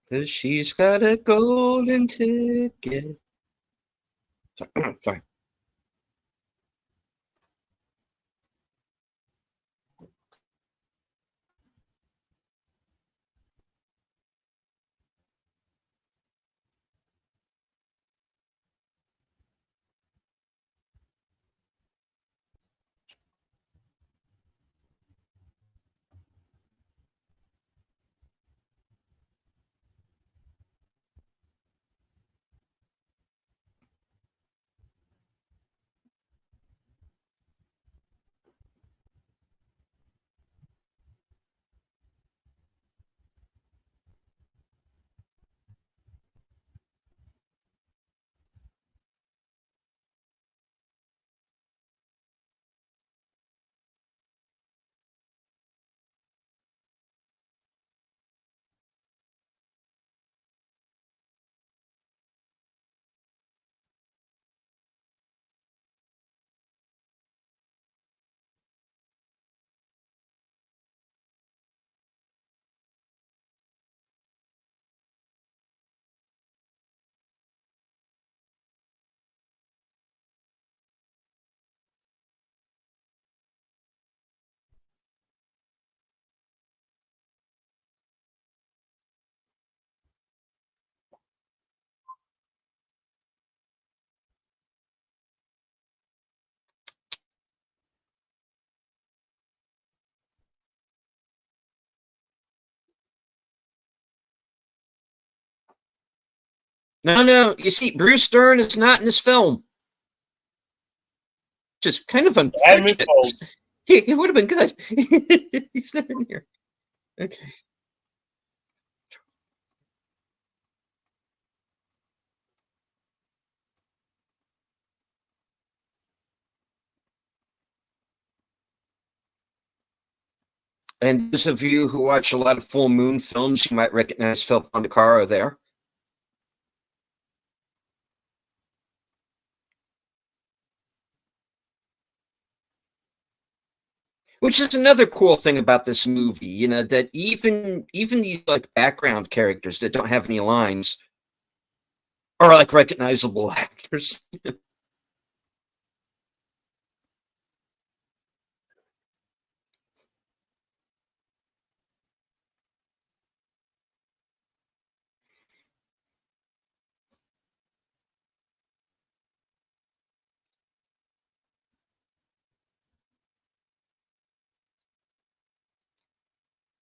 Speaker 2: Because she's got a golden ticket. Sorry. No, no. You see, Bruce Dern is not in this film. Just kind of unfortunate. He would have been good. He's not in here. Okay. And those of you who watch a lot of full moon films, you might recognize Phil Fondacaro there. Which is another cool thing about this movie, you know, that even these like background characters that don't have any lines are like recognizable actors.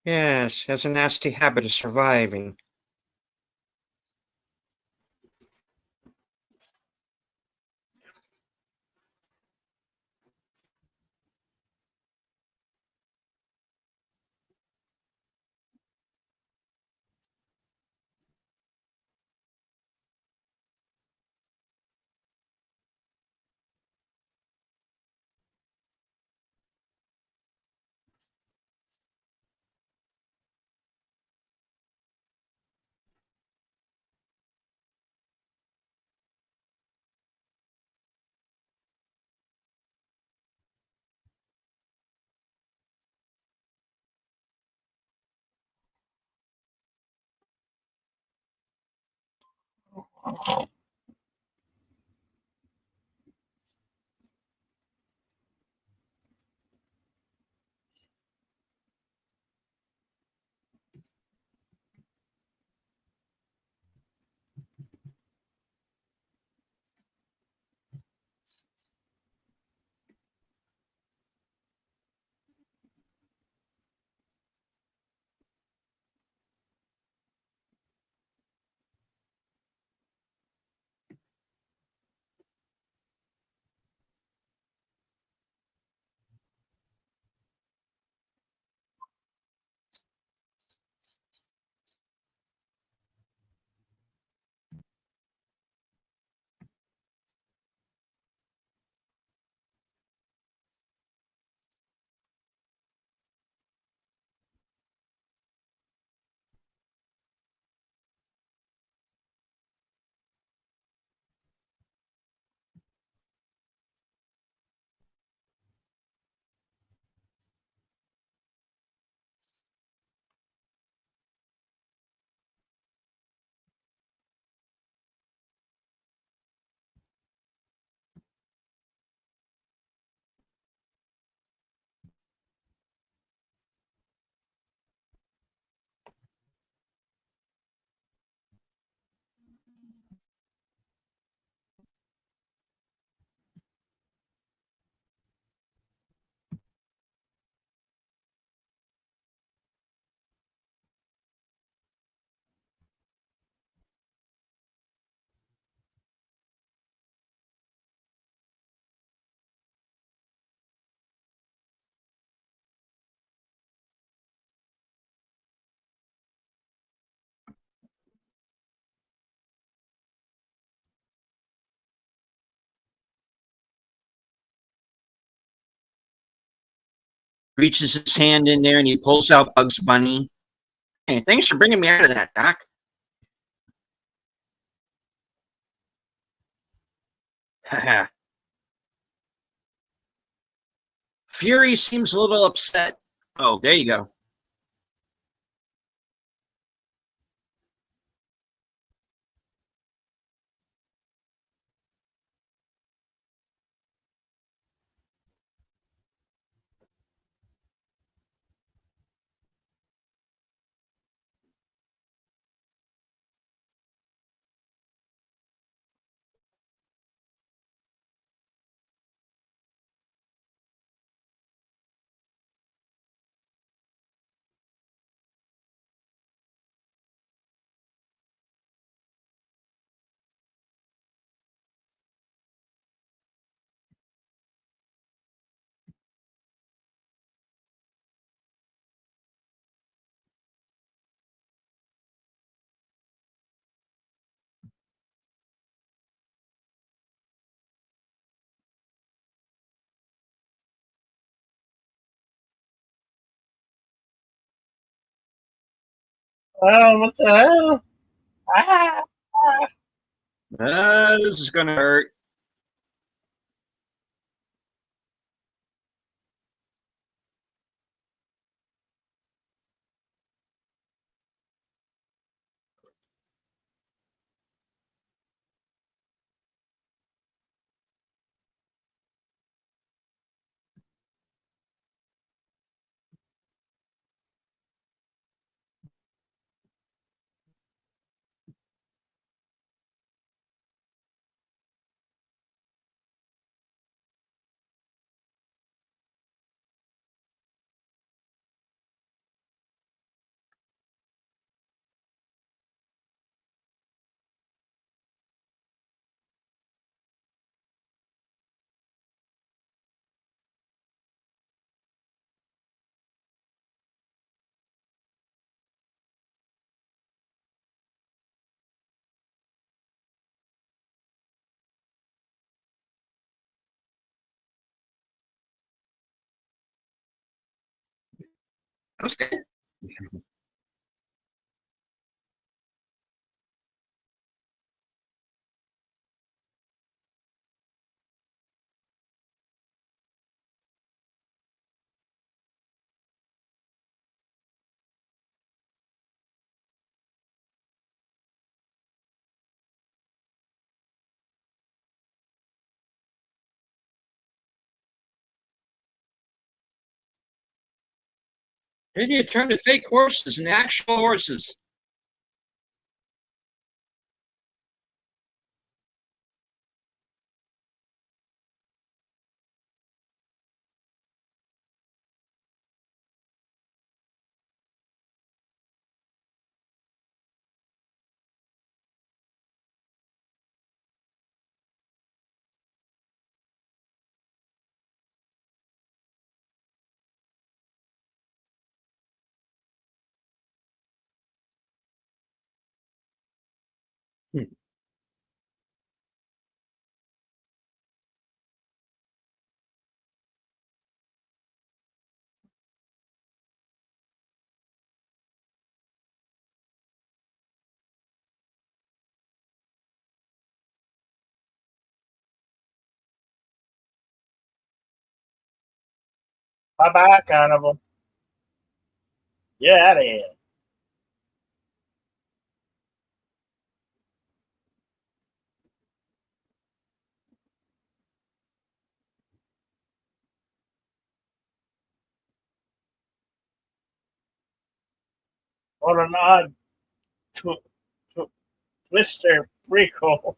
Speaker 2: Yes, has a nasty habit of surviving. Reaches his hand in there and he pulls out Bugs Bunny. Hey, thanks for bringing me out of that, Doc. Fury seems a little upset. Oh, there you go.
Speaker 1: Oh, what the hell? Ah!
Speaker 2: This is gonna hurt. Okay. Then you turn to fake horses and actual horses.
Speaker 1: Bye bye, Carnival. Get out of here. What an odd tw- tw- twister prequel.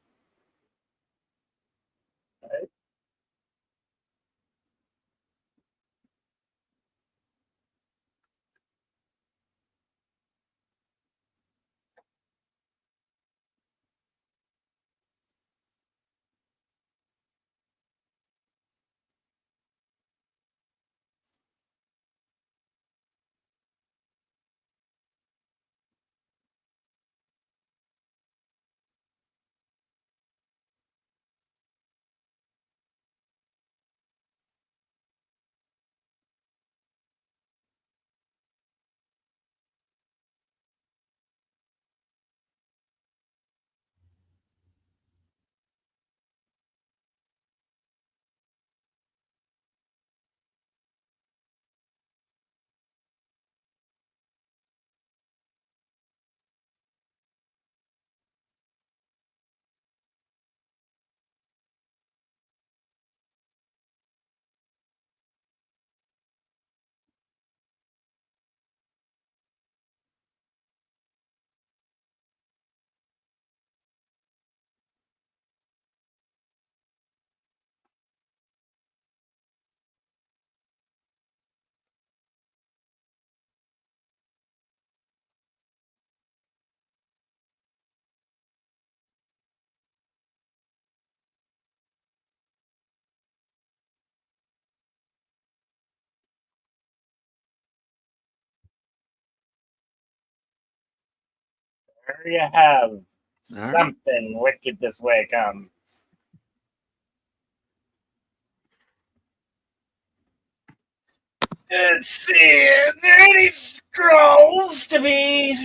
Speaker 1: There you have something wicked this way comes. Let's see. Is there any scrolls to be?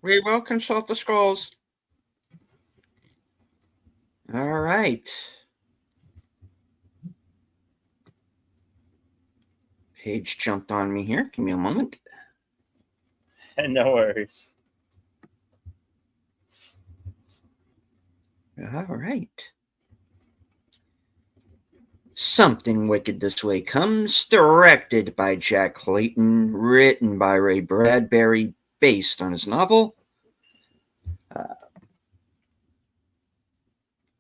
Speaker 2: We will consult the scrolls. All right. Page jumped on me here. Give me a moment.
Speaker 1: No worries.
Speaker 2: All right. Something Wicked This Way Comes, directed by Jack Clayton, written by Ray Bradbury, based on his novel.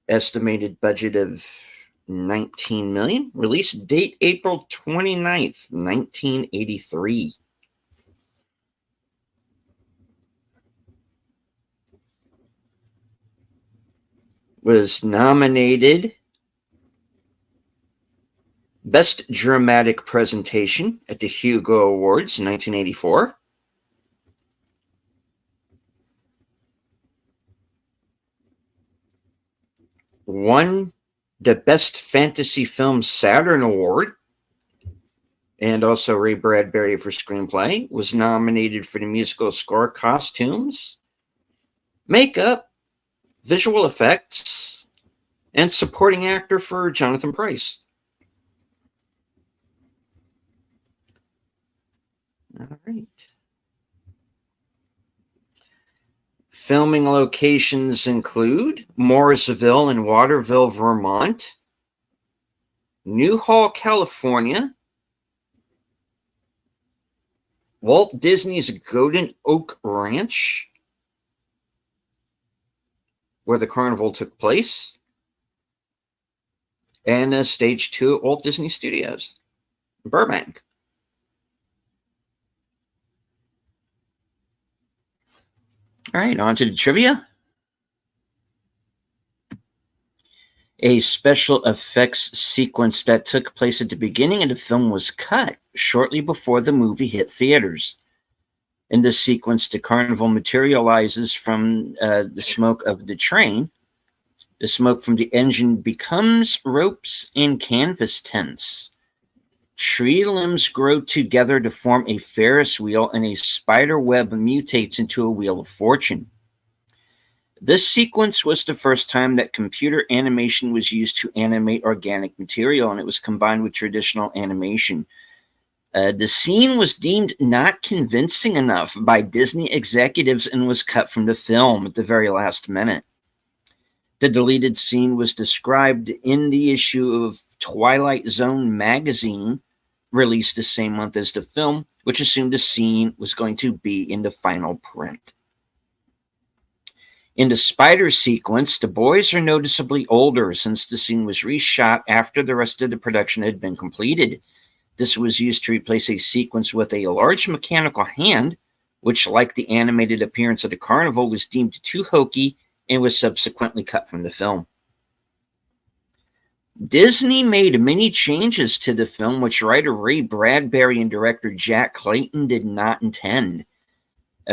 Speaker 2: Estimated budget of $19 million. Release date April 29th, 1983. Was nominated Best Dramatic Presentation at the Hugo Awards in 1984. Won the Best Fantasy Film Saturn Award. And also Ray Bradbury for Screenplay. Was nominated for the musical score, costumes, makeup, visual effects, and supporting actor for Jonathan Pryce. All right. Filming locations include Morrisville and Waterville, Vermont. Newhall, California. Walt Disney's Golden Oak Ranch, where the carnival took place. And Stage 2 at Walt Disney Studios, Burbank. All right, on to the trivia. A special effects sequence that took place at the beginning of the film was cut shortly before the movie hit theaters. In this sequence, the carnival materializes from the smoke of the train. The smoke from the engine becomes ropes and canvas tents. Tree limbs grow together to form a Ferris wheel, and a spider web mutates into a wheel of fortune. This sequence was the first time that computer animation was used to animate organic material, and it was combined with traditional animation. The scene was deemed not convincing enough by Disney executives and was cut from the film at the very last minute. The deleted scene was described in the issue of Twilight Zone magazine, released the same month as the film, which assumed the scene was going to be in the final print. In the spider sequence, the boys are noticeably older since the scene was reshot after the rest of the production had been completed. This was used to replace a sequence with a large mechanical hand, which, like the animated appearance of the carnival, was deemed too hokey and was subsequently cut from the film. Disney made many changes to the film, which writer Ray Bradbury and director Jack Clayton did not intend.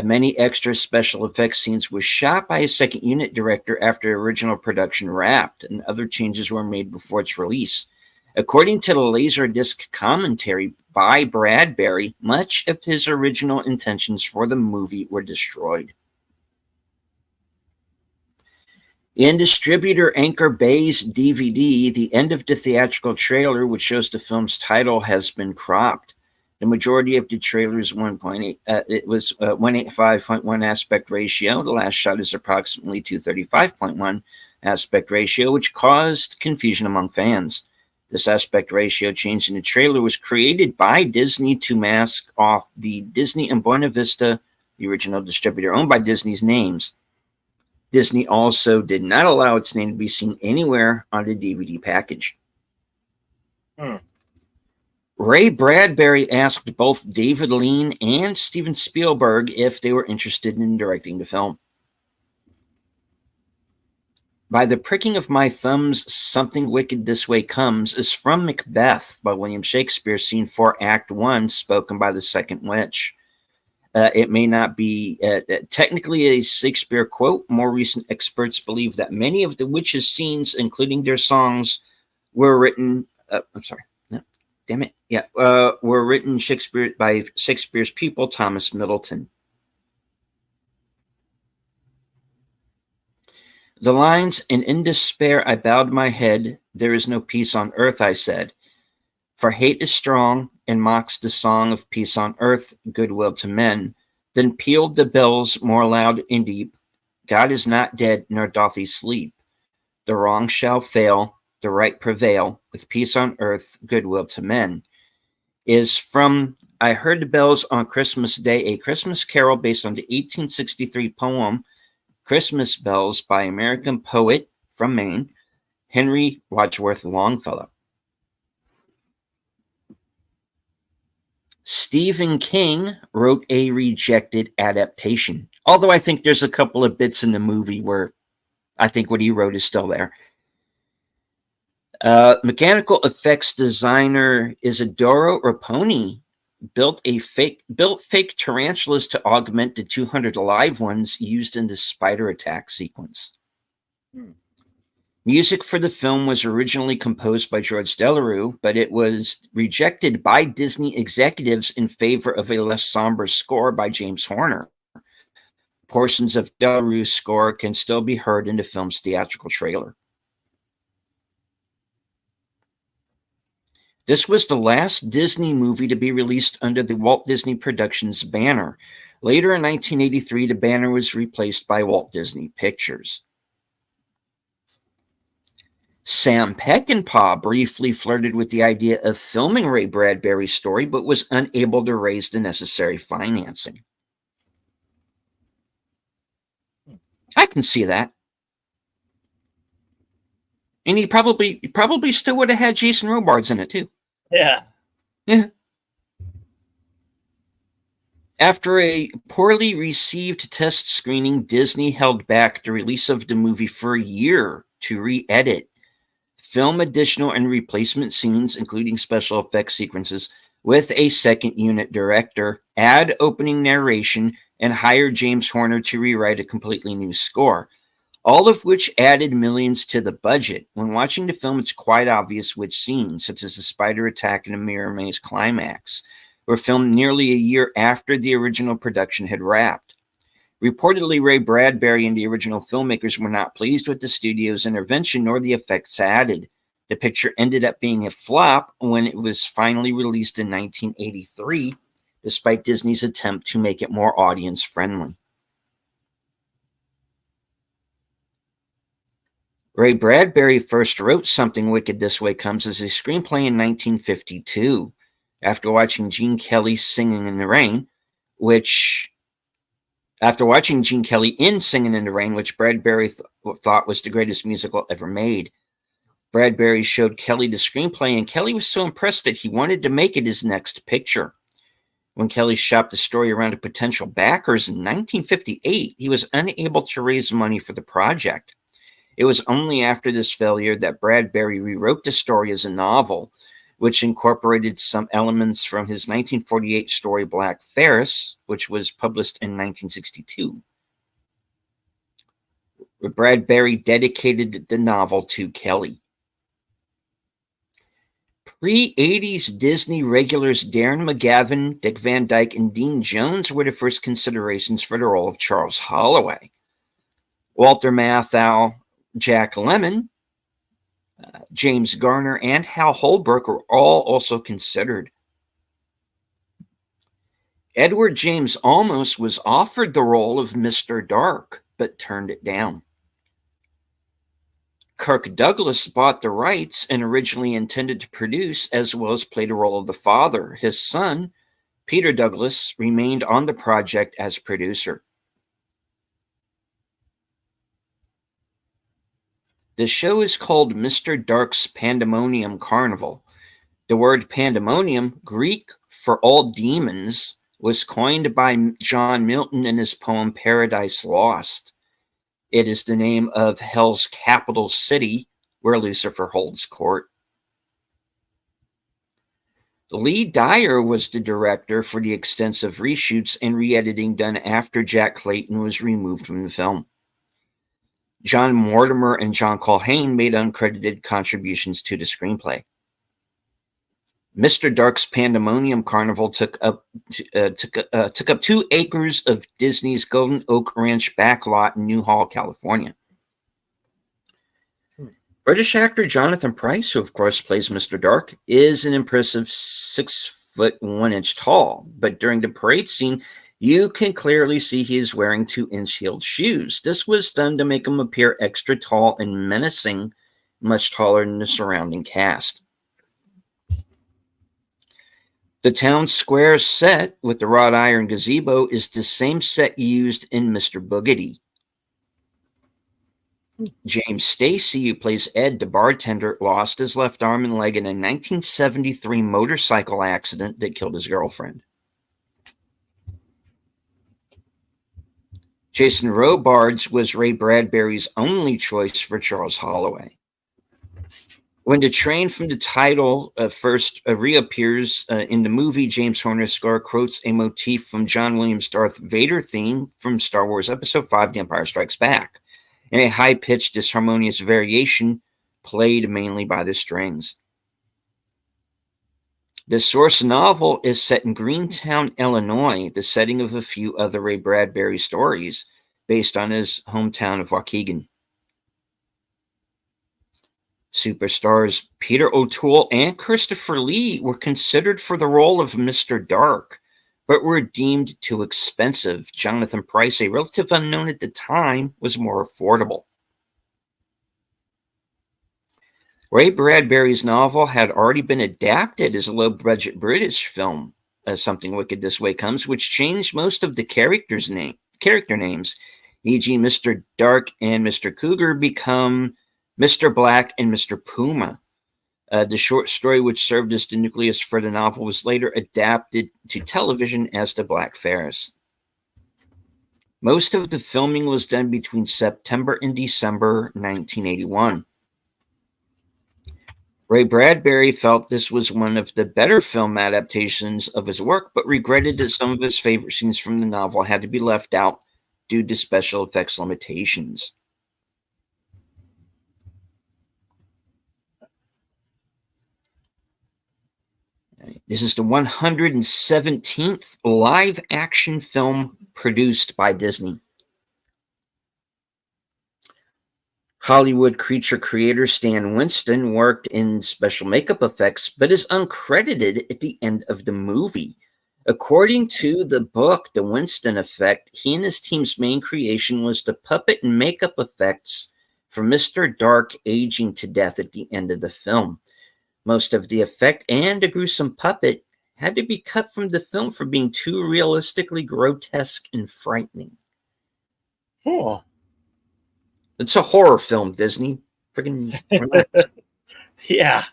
Speaker 2: Many extra special effects scenes were shot by a second unit director after original production wrapped, and other changes were made before its release. According to the Laserdisc commentary by Bradbury, much of his original intentions for the movie were destroyed. In distributor Anchor Bay's DVD, the end of the theatrical trailer, which shows the film's title, has been cropped. The majority of the trailer is 185.1 aspect ratio. The last shot is approximately 235.1 aspect ratio, which caused confusion among fans. This aspect ratio change in the trailer was created by Disney to mask off the Disney and Buena Vista, the original distributor owned by Disney's names. Disney also did not allow its name to be seen anywhere on the DVD package. Ray Bradbury asked both David Lean and Steven Spielberg if they were interested in directing the film. By the pricking of my thumbs, something wicked this way comes is from Macbeth by William Shakespeare, scene 4, Act 1, spoken by the second witch. It may not be technically a Shakespeare quote. More recent experts believe that many of the witches' scenes, including their songs, were written. Were written by Shakespeare's pupil Thomas Middleton. The lines, "And in despair I bowed my head, there is no peace on earth," I said. For hate is strong and mocks the song of peace on earth, goodwill to men. Then pealed the bells more loud and deep. God is not dead, nor doth he sleep. The wrong shall fail, the right prevail, with peace on earth, goodwill to men. Is from I Heard the Bells on Christmas Day, a Christmas carol based on the 1863 poem Christmas Bells by American poet from Maine, Henry Wadsworth Longfellow. Stephen King wrote a rejected adaptation, although I think there's a couple of bits in the movie where I think what he wrote is still there. Mechanical effects designer Isidoro Raponi built fake tarantulas to augment the 200 live ones used in the spider attack sequence. Music for the film was originally composed by George Delarue, but it was rejected by Disney executives in favor of a less somber score by James Horner. Portions of Delarue's score can still be heard in the film's theatrical trailer. This was the last Disney movie to be released under the Walt Disney Productions banner. Later in 1983, the banner was replaced by Walt Disney Pictures. Sam Peckinpah briefly flirted with the idea of filming Ray Bradbury's story, but was unable to raise the necessary financing. I can see that. And he probably still would have had Jason Robards in it too.
Speaker 1: Yeah.
Speaker 2: Yeah. After a poorly received test screening, Disney held back the release of the movie for a year to re-edit, film additional and replacement scenes, including special effects sequences, with a second unit director, add opening narration, and hire James Horner to rewrite a completely new score, all of which added millions to the budget. When watching the film, it's quite obvious which scenes, such as the spider attack and the mirror maze climax, were filmed nearly a year after the original production had wrapped. Reportedly, Ray Bradbury and the original filmmakers were not pleased with the studio's intervention nor the effects added. The picture ended up being a flop when it was finally released in 1983, despite Disney's attempt to make it more audience-friendly. Ray Bradbury first wrote Something Wicked This Way Comes as a screenplay in 1952, after watching Gene Kelly Singing in the Rain, which Bradbury thought was the greatest musical ever made. Bradbury showed Kelly the screenplay, and Kelly was so impressed that he wanted to make it his next picture. When Kelly shopped the story around to potential backers in 1958, he was unable to raise money for the project. It was only after this failure that Bradbury rewrote the story as a novel, which incorporated some elements from his 1948 story Black Ferris, which was published in 1962. Bradbury dedicated the novel to Kelly. Pre-'80s Disney regulars Darren McGavin, Dick Van Dyke, and Dean Jones were the first considerations for the role of Charles Holloway. Walter Matthau, Jack Lemmon, James Garner, and Hal Holbrook were all also considered. Edward James Olmos was offered the role of Mr. Dark, but turned it down. Kirk Douglas bought the rights and originally intended to produce as well as play the role of the father. His son, Peter Douglas, remained on the project as producer. The show is called Mr. Dark's Pandemonium Carnival. The word pandemonium, Greek for all demons, was coined by John Milton in his poem Paradise Lost. It is the name of Hell's capital city, where Lucifer holds court. Lee Dyer was the director for the extensive reshoots and re-editing done after Jack Clayton was removed from the film. John Mortimer and John Culhane made uncredited contributions to the screenplay. Mr. Dark's Pandemonium Carnival took up 2 acres of Disney's Golden Oak Ranch backlot in Newhall, California. British actor Jonathan Pryce, who of course plays Mr. Dark, is an impressive 6 foot 1 inch tall, but during the parade scene, you can clearly see he is wearing 2-inch heeled shoes. This was done to make him appear extra tall and menacing, much taller than the surrounding cast. The town square set with the wrought iron gazebo is the same set used in Mr. Boogedy. James Stacy, who plays Ed, the bartender, lost his left arm and leg in a 1973 motorcycle accident that killed his girlfriend. Jason Robards was Ray Bradbury's only choice for Charles Holloway. When the train from the title first reappears in the movie, James Horner's score quotes a motif from John Williams' Darth Vader theme from Star Wars Episode V, The Empire Strikes Back, in a high-pitched, disharmonious variation played mainly by the strings. The source novel is set in Greentown, Illinois, the setting of a few other Ray Bradbury stories based on his hometown of Waukegan. Superstars Peter O'Toole and Christopher Lee were considered for the role of Mr. Dark, but were deemed too expensive. Jonathan Pryce, a relative unknown at the time, was more affordable. Ray Bradbury's novel had already been adapted as a low-budget British film, Something Wicked This Way Comes, which changed most of the character names, e.g. Mr. Dark and Mr. Cougar become Mr. Black and Mr. Puma. The short story, which served as the nucleus for the novel, was later adapted to television as The Black Ferris. Most of the filming was done between September and December 1981. Ray Bradbury felt this was one of the better film adaptations of his work, but regretted that some of his favorite scenes from the novel had to be left out due to special effects limitations. This is the 117th live-action film produced by Disney. Hollywood creature creator Stan Winston worked in special makeup effects, but is uncredited at the end of the movie. According to the book, The Winston Effect, he and his team's main creation was the puppet and makeup effects for Mr. Dark aging to death at the end of the film. Most of the effect and a gruesome puppet had to be cut from the film for being too realistically grotesque and frightening.
Speaker 1: Cool.
Speaker 2: It's a horror film, Disney. Friggin' relax.
Speaker 1: Yeah.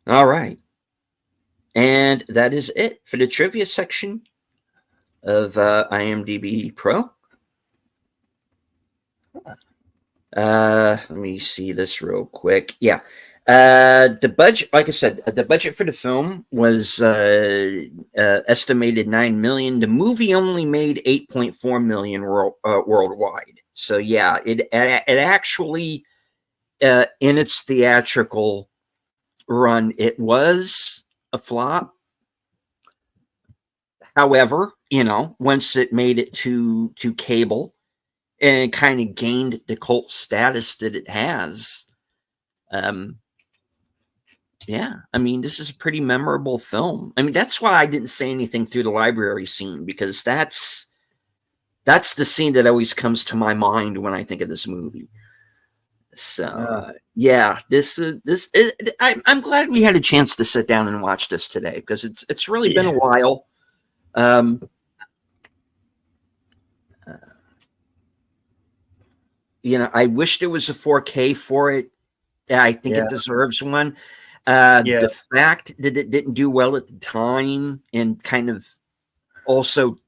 Speaker 2: All right. And that is it for the trivia section of imdbPRO. Let me see this real quick. Yeah. The budget, like I said, the budget for the film was estimated $9 million. The movie only made $8.4 million worldwide. So yeah, it actually, in its theatrical run, it was a flop. However, once it made it to cable and it kind of gained the cult status that it has, yeah, I mean, this is a pretty memorable film. I mean, that's why I didn't say anything through the library scene, because that's the scene that always comes to my mind when I think of this movie. So, yeah, I'm glad we had a chance to sit down and watch this today, because it's really been a while. I wish there was a 4K for it. I think it deserves one. The fact that it didn't do well at the time, and kind of also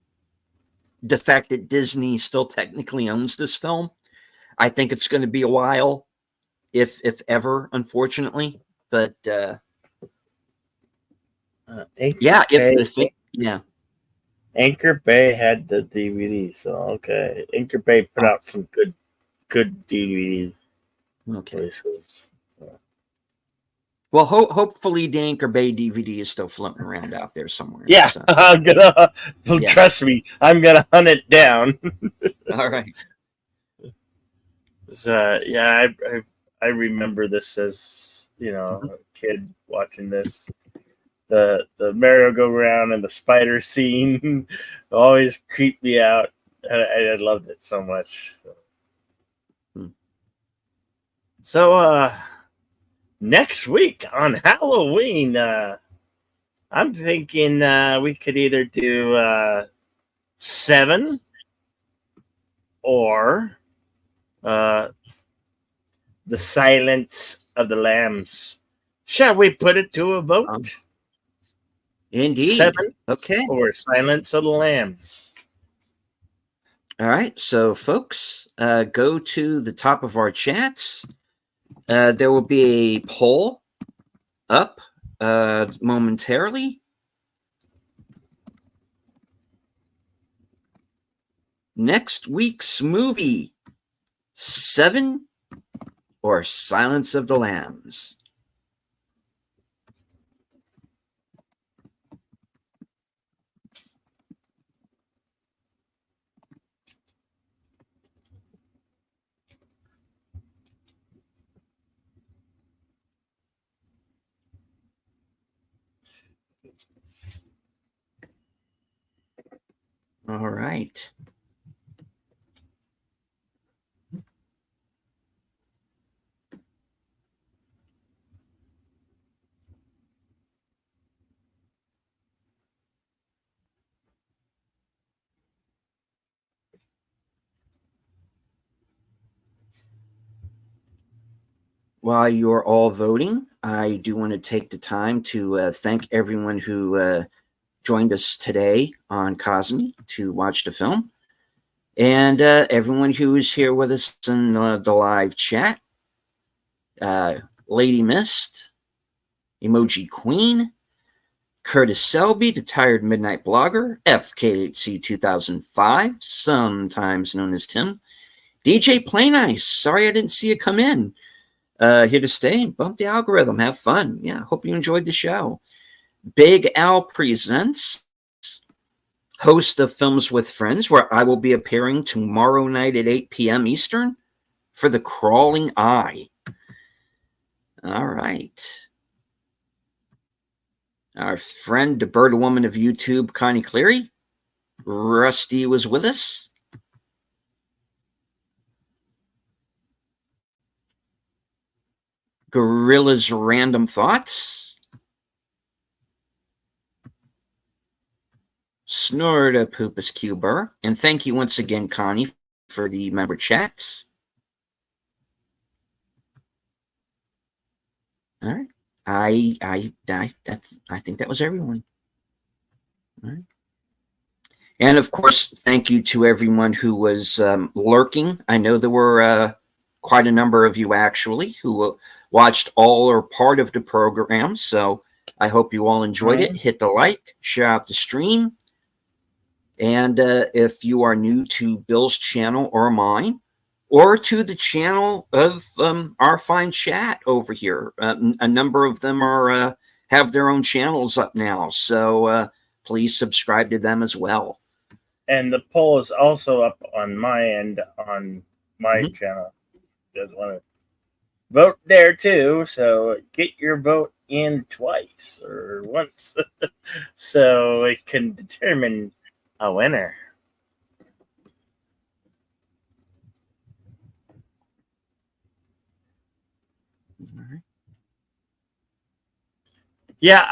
Speaker 2: the fact that Disney still technically owns this film, I think it's going to be a while, if ever, unfortunately. But
Speaker 1: Anchor Bay had the DVD, so okay. Anchor Bay put out some good DVD places.
Speaker 2: Well, hopefully the Anchor Bay DVD is still floating around out there somewhere.
Speaker 1: Yeah,
Speaker 2: so.
Speaker 1: I'm gonna trust me. I'm gonna hunt it down.
Speaker 2: All right.
Speaker 1: I remember this as a kid watching this. The merry-go-round and the spider scene always creeped me out. I loved it so much. So next week on Halloween, I'm thinking we could either do 7 or The Silence of the Lambs. Shall we put it to a vote?
Speaker 2: Indeed.
Speaker 1: 7
Speaker 2: okay.
Speaker 1: Or Silence of the Lambs.
Speaker 2: All right. So, folks, go to the top of our chats. There will be a poll up momentarily. Next week's movie, 7 or Silence of the Lambs. All right. while you're all voting, I do want to take the time to thank everyone who joined us today on Cosme to watch the film, and everyone who is here with us in the live chat. Lady Mist, Emoji Queen, Curtis Selby, the Tired Midnight Blogger, FKHC 2005, sometimes known as Tim, DJ Plain Ice, sorry I didn't see you come in. Here to stay and bump the algorithm, have fun. Yeah, hope you enjoyed the show. Big Al Presents, host of Films with Friends, where I will be appearing tomorrow night at 8 p.m. Eastern for The Crawling Eye. All right. Our friend, the bird woman of YouTube, Connie Cleary. Rusty was with us. Gorilla's Random Thoughts. Snorda Poopus Cuber. And thank you once again, Connie, for the member chats. All right. I think that was everyone. All right. And of course, thank you to everyone who was lurking. I know there were quite a number of you actually who watched all or part of the program. So I hope you all enjoyed it. Hit the like, share out the stream. And if you are new to Bill's channel or mine, or to the channel of our fine chat over here, a number of them are have their own channels up now. So please subscribe to them as well.
Speaker 1: And the poll is also up on my end on my channel. Just want to vote there too. So get your vote in twice or once, so it can determine a winner. Yeah,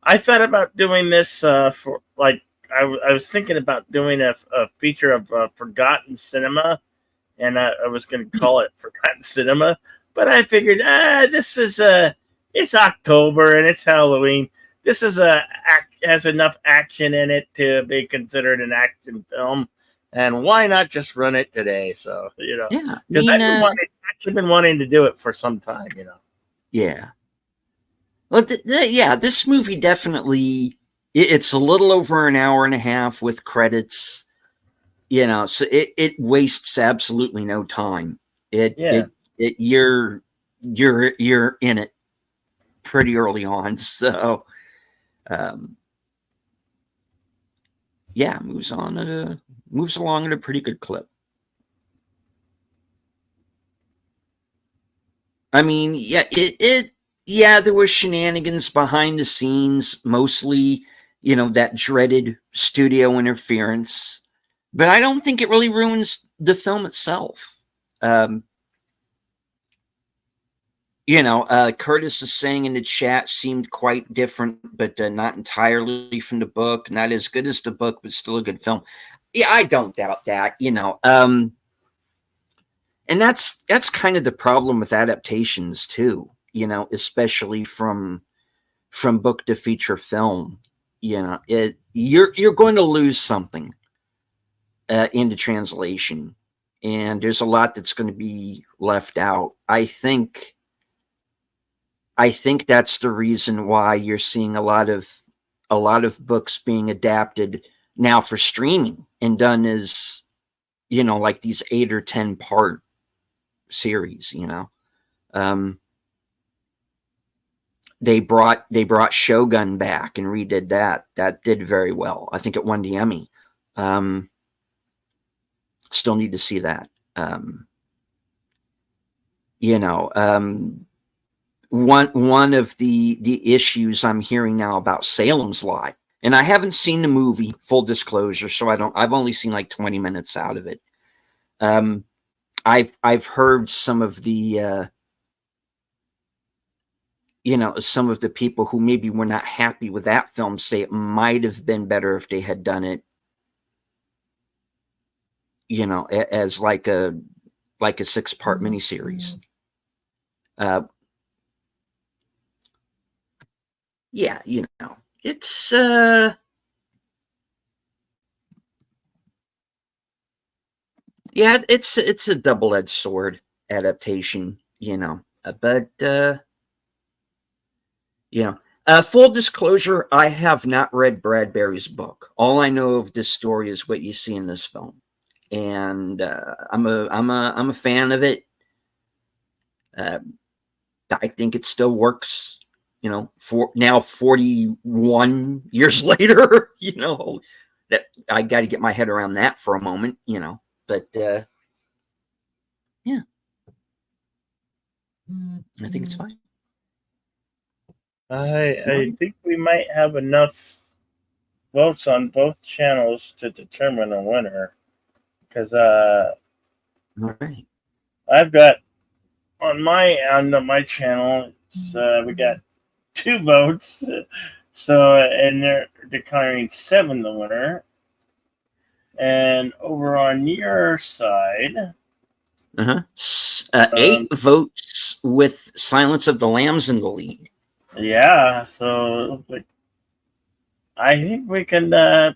Speaker 1: I thought about doing this for like I was thinking about doing a feature of forgotten cinema, and I was going to call it Forgotten Cinema, but I figured this is it's October and it's Halloween. This is has enough action in it to be considered an action film, and why not just run it today? So
Speaker 2: yeah,
Speaker 1: because I've actually been wanting to do it for some time.
Speaker 2: Yeah. Well, yeah, this movie definitely, it's a little over an hour and a half with credits, so it wastes absolutely no time. You're in it pretty early on. So, yeah, moves along at a pretty good clip. I mean, yeah, there were shenanigans behind the scenes, mostly, that dreaded studio interference. But I don't think it really ruins the film itself. Curtis is saying in the chat seemed quite different, but not entirely from the book. Not as good as the book, but still a good film. Yeah, I don't doubt that, and that's kind of the problem with adaptations too. Especially from book to feature film, you're going to lose something into translation, and there's a lot that's going to be left out. I think that's the reason why you're seeing a lot of books being adapted now for streaming and done as like these 8 or 10 part series. They brought Shogun back and redid that. That did very well. I think it won the Emmy. Still need to see that. One of the issues I'm hearing now about Salem's Lot, and I haven't seen the movie, full disclosure, so I've only seen like 20 minutes out of it. I've heard some of the some of the people who maybe were not happy with that film say it might have been better if they had done it, as like a 6-part miniseries. Uh, yeah, it's yeah, it's a double-edged sword adaptation, but full disclosure, I have not read Bradbury's book. All I know of this story is what you see in this film, and I'm a fan of it. I think it still works. For now, 41 years later, that I got to get my head around that for a moment, But yeah, I think it's fine.
Speaker 1: I think we might have enough votes on both channels to determine a winner. Because
Speaker 2: All right.
Speaker 1: I've got on my channel, we got 2 votes. So and they're declaring 7 the winner. And over on your side,
Speaker 2: 8 votes with Silence of the Lambs in the lead.
Speaker 1: Yeah, so I think we can.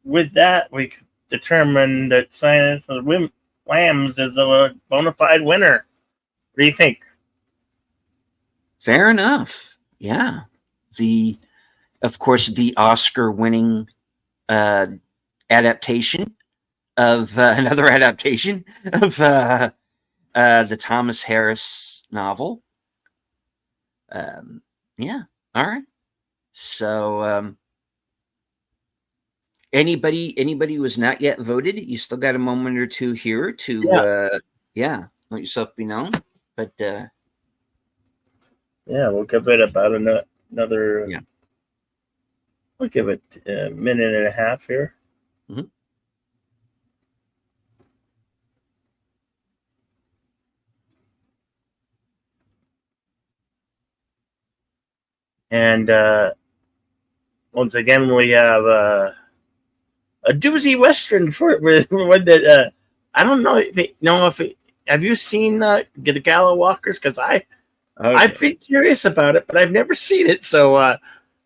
Speaker 1: With that, we can determine that Silence of the Lambs is a bona fide winner. What do you think?
Speaker 2: Fair enough. Yeah, of course, the Oscar-winning adaptation of another adaptation of the Thomas Harris novel. Yeah. All right. So, anybody who has not yet voted, you still got a moment or two here to, let yourself be known. But
Speaker 1: yeah, we'll give it about another.
Speaker 2: Yeah.
Speaker 1: We'll give it a minute and a half here.
Speaker 2: Mm-hmm.
Speaker 1: And once again, we have a doozy western for with that. I don't know if have you seen the Gala Walkers? Because I've been curious about it, but I've never seen it. So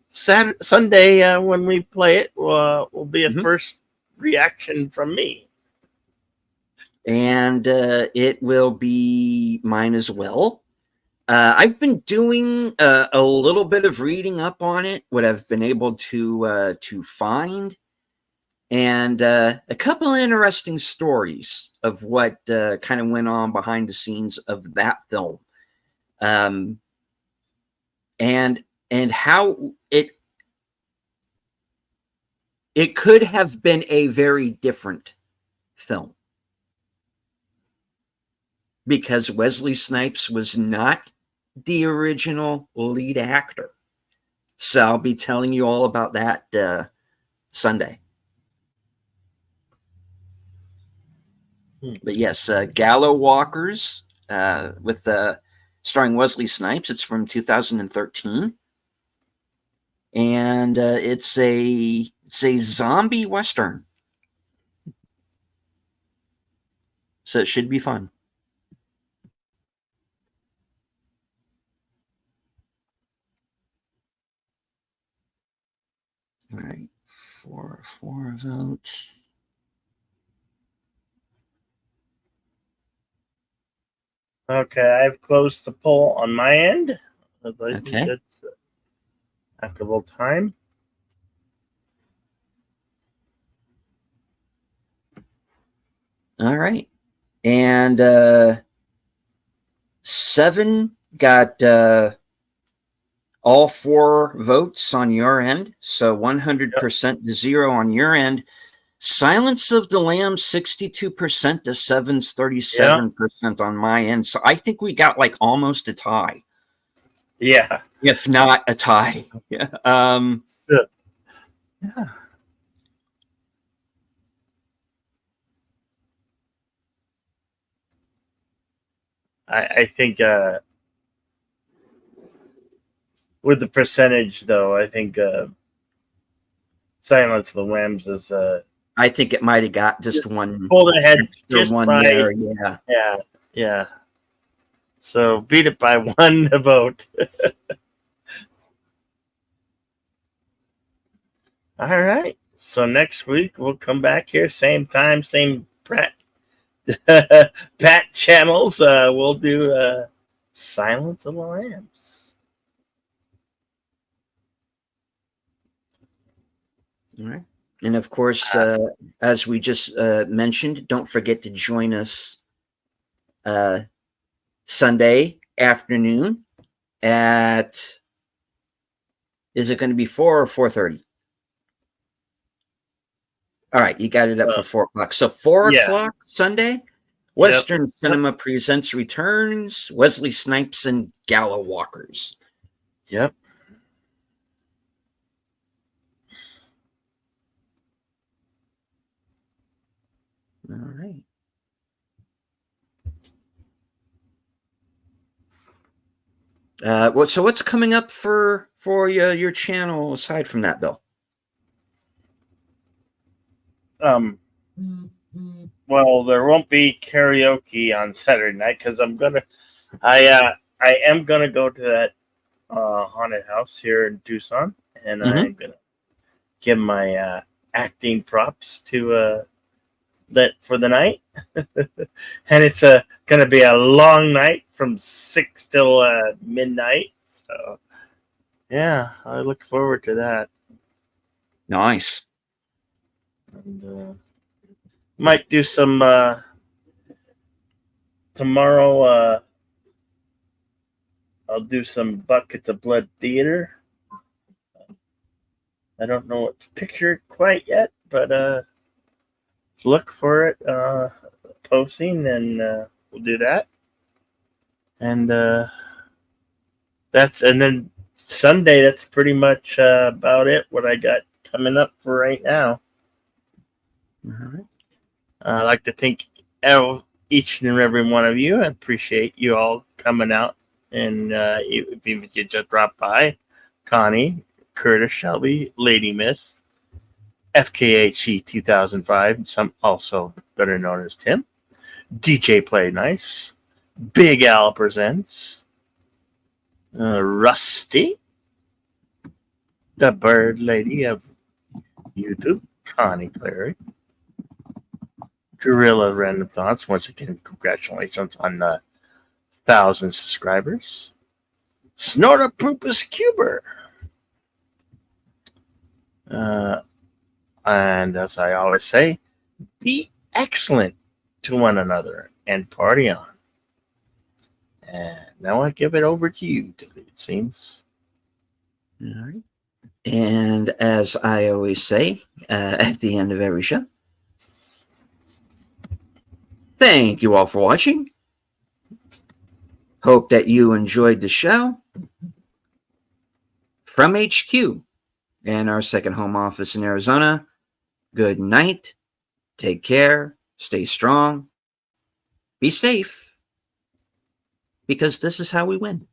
Speaker 1: Sunday when we play it will be a first reaction from me.
Speaker 2: And it will be mine as well. I've been doing a little bit of reading up on it, what I've been able to find, and a couple of interesting stories of what kind of went on behind the scenes of that film, and how it could have been a very different film, because Wesley Snipes was not the original lead actor. So I'll be telling you all about that Sunday. But yes, Gallo Walkers with starring Wesley Snipes. It's from 2013, and it's a zombie western, so it should be fun. All right, four votes.
Speaker 1: Okay, I've closed the poll on my end.
Speaker 2: Okay.
Speaker 1: It's applicable time.
Speaker 2: All right. And 7 got all 4 votes on your end. So 100% to 0 on your end. Silence of the Lambs, 62% to 7's 37% on my end. So I think we got like almost a tie.
Speaker 1: Yeah.
Speaker 2: If not a tie. Yeah.
Speaker 1: Yeah. I think with the percentage, though, I think Silence of the Lambs is.
Speaker 2: I think it might have got just one.
Speaker 1: Pulled ahead just
Speaker 2: one
Speaker 1: by,
Speaker 2: there. Yeah.
Speaker 1: Yeah. So beat it by 1 vote. All right. So next week we'll come back here, same time, same Pat channels. We'll do Silence of the Lambs.
Speaker 2: All right. And of course, as we just mentioned, don't forget to join us Sunday afternoon at, is it going to be 4 or 4:30? All right, you got it up for 4 o'clock. So 4 o'clock Sunday, Western Cinema Presents returns, Wesley Snipes and Gala Walkers.
Speaker 1: Yep.
Speaker 2: All right. So what's coming up for your channel aside from that, Bill?
Speaker 1: Well, there won't be karaoke on Saturday night because I am gonna go to that haunted house here in Tucson, and I'm gonna give my acting props to that for the night. And it's gonna be a long night from 6 till midnight. So yeah, I look forward to that.
Speaker 2: Nice.
Speaker 1: And might do some tomorrow. I'll do some Buckets of Blood theater. I don't know what to picture quite yet, but look for it posting, and we'll do that. And then Sunday. That's pretty much about it. What I got coming up for right now.
Speaker 2: All right.
Speaker 1: I'd like to thank each and every one of you. I appreciate you all coming out, and if you just dropped by, Connie, Curtis, Shelby, Lady Miss, FKHC 2005, some also better known as Tim, DJ Play Nice, Big Al Presents, Rusty, the Bird Lady of YouTube, Connie Clary, Gorilla Random Thoughts. Once again, congratulations on 1,000 subscribers. Snortopropus Cuber. And as I always say, be excellent to one another and party on. And now I give it over to you, it seems.
Speaker 2: All right. And as I always say at the end of every show, thank you all for watching. Hope that you enjoyed the show. From HQ and our second home office in Arizona, good night. Take care. Stay strong. Be safe. Because this is how we win.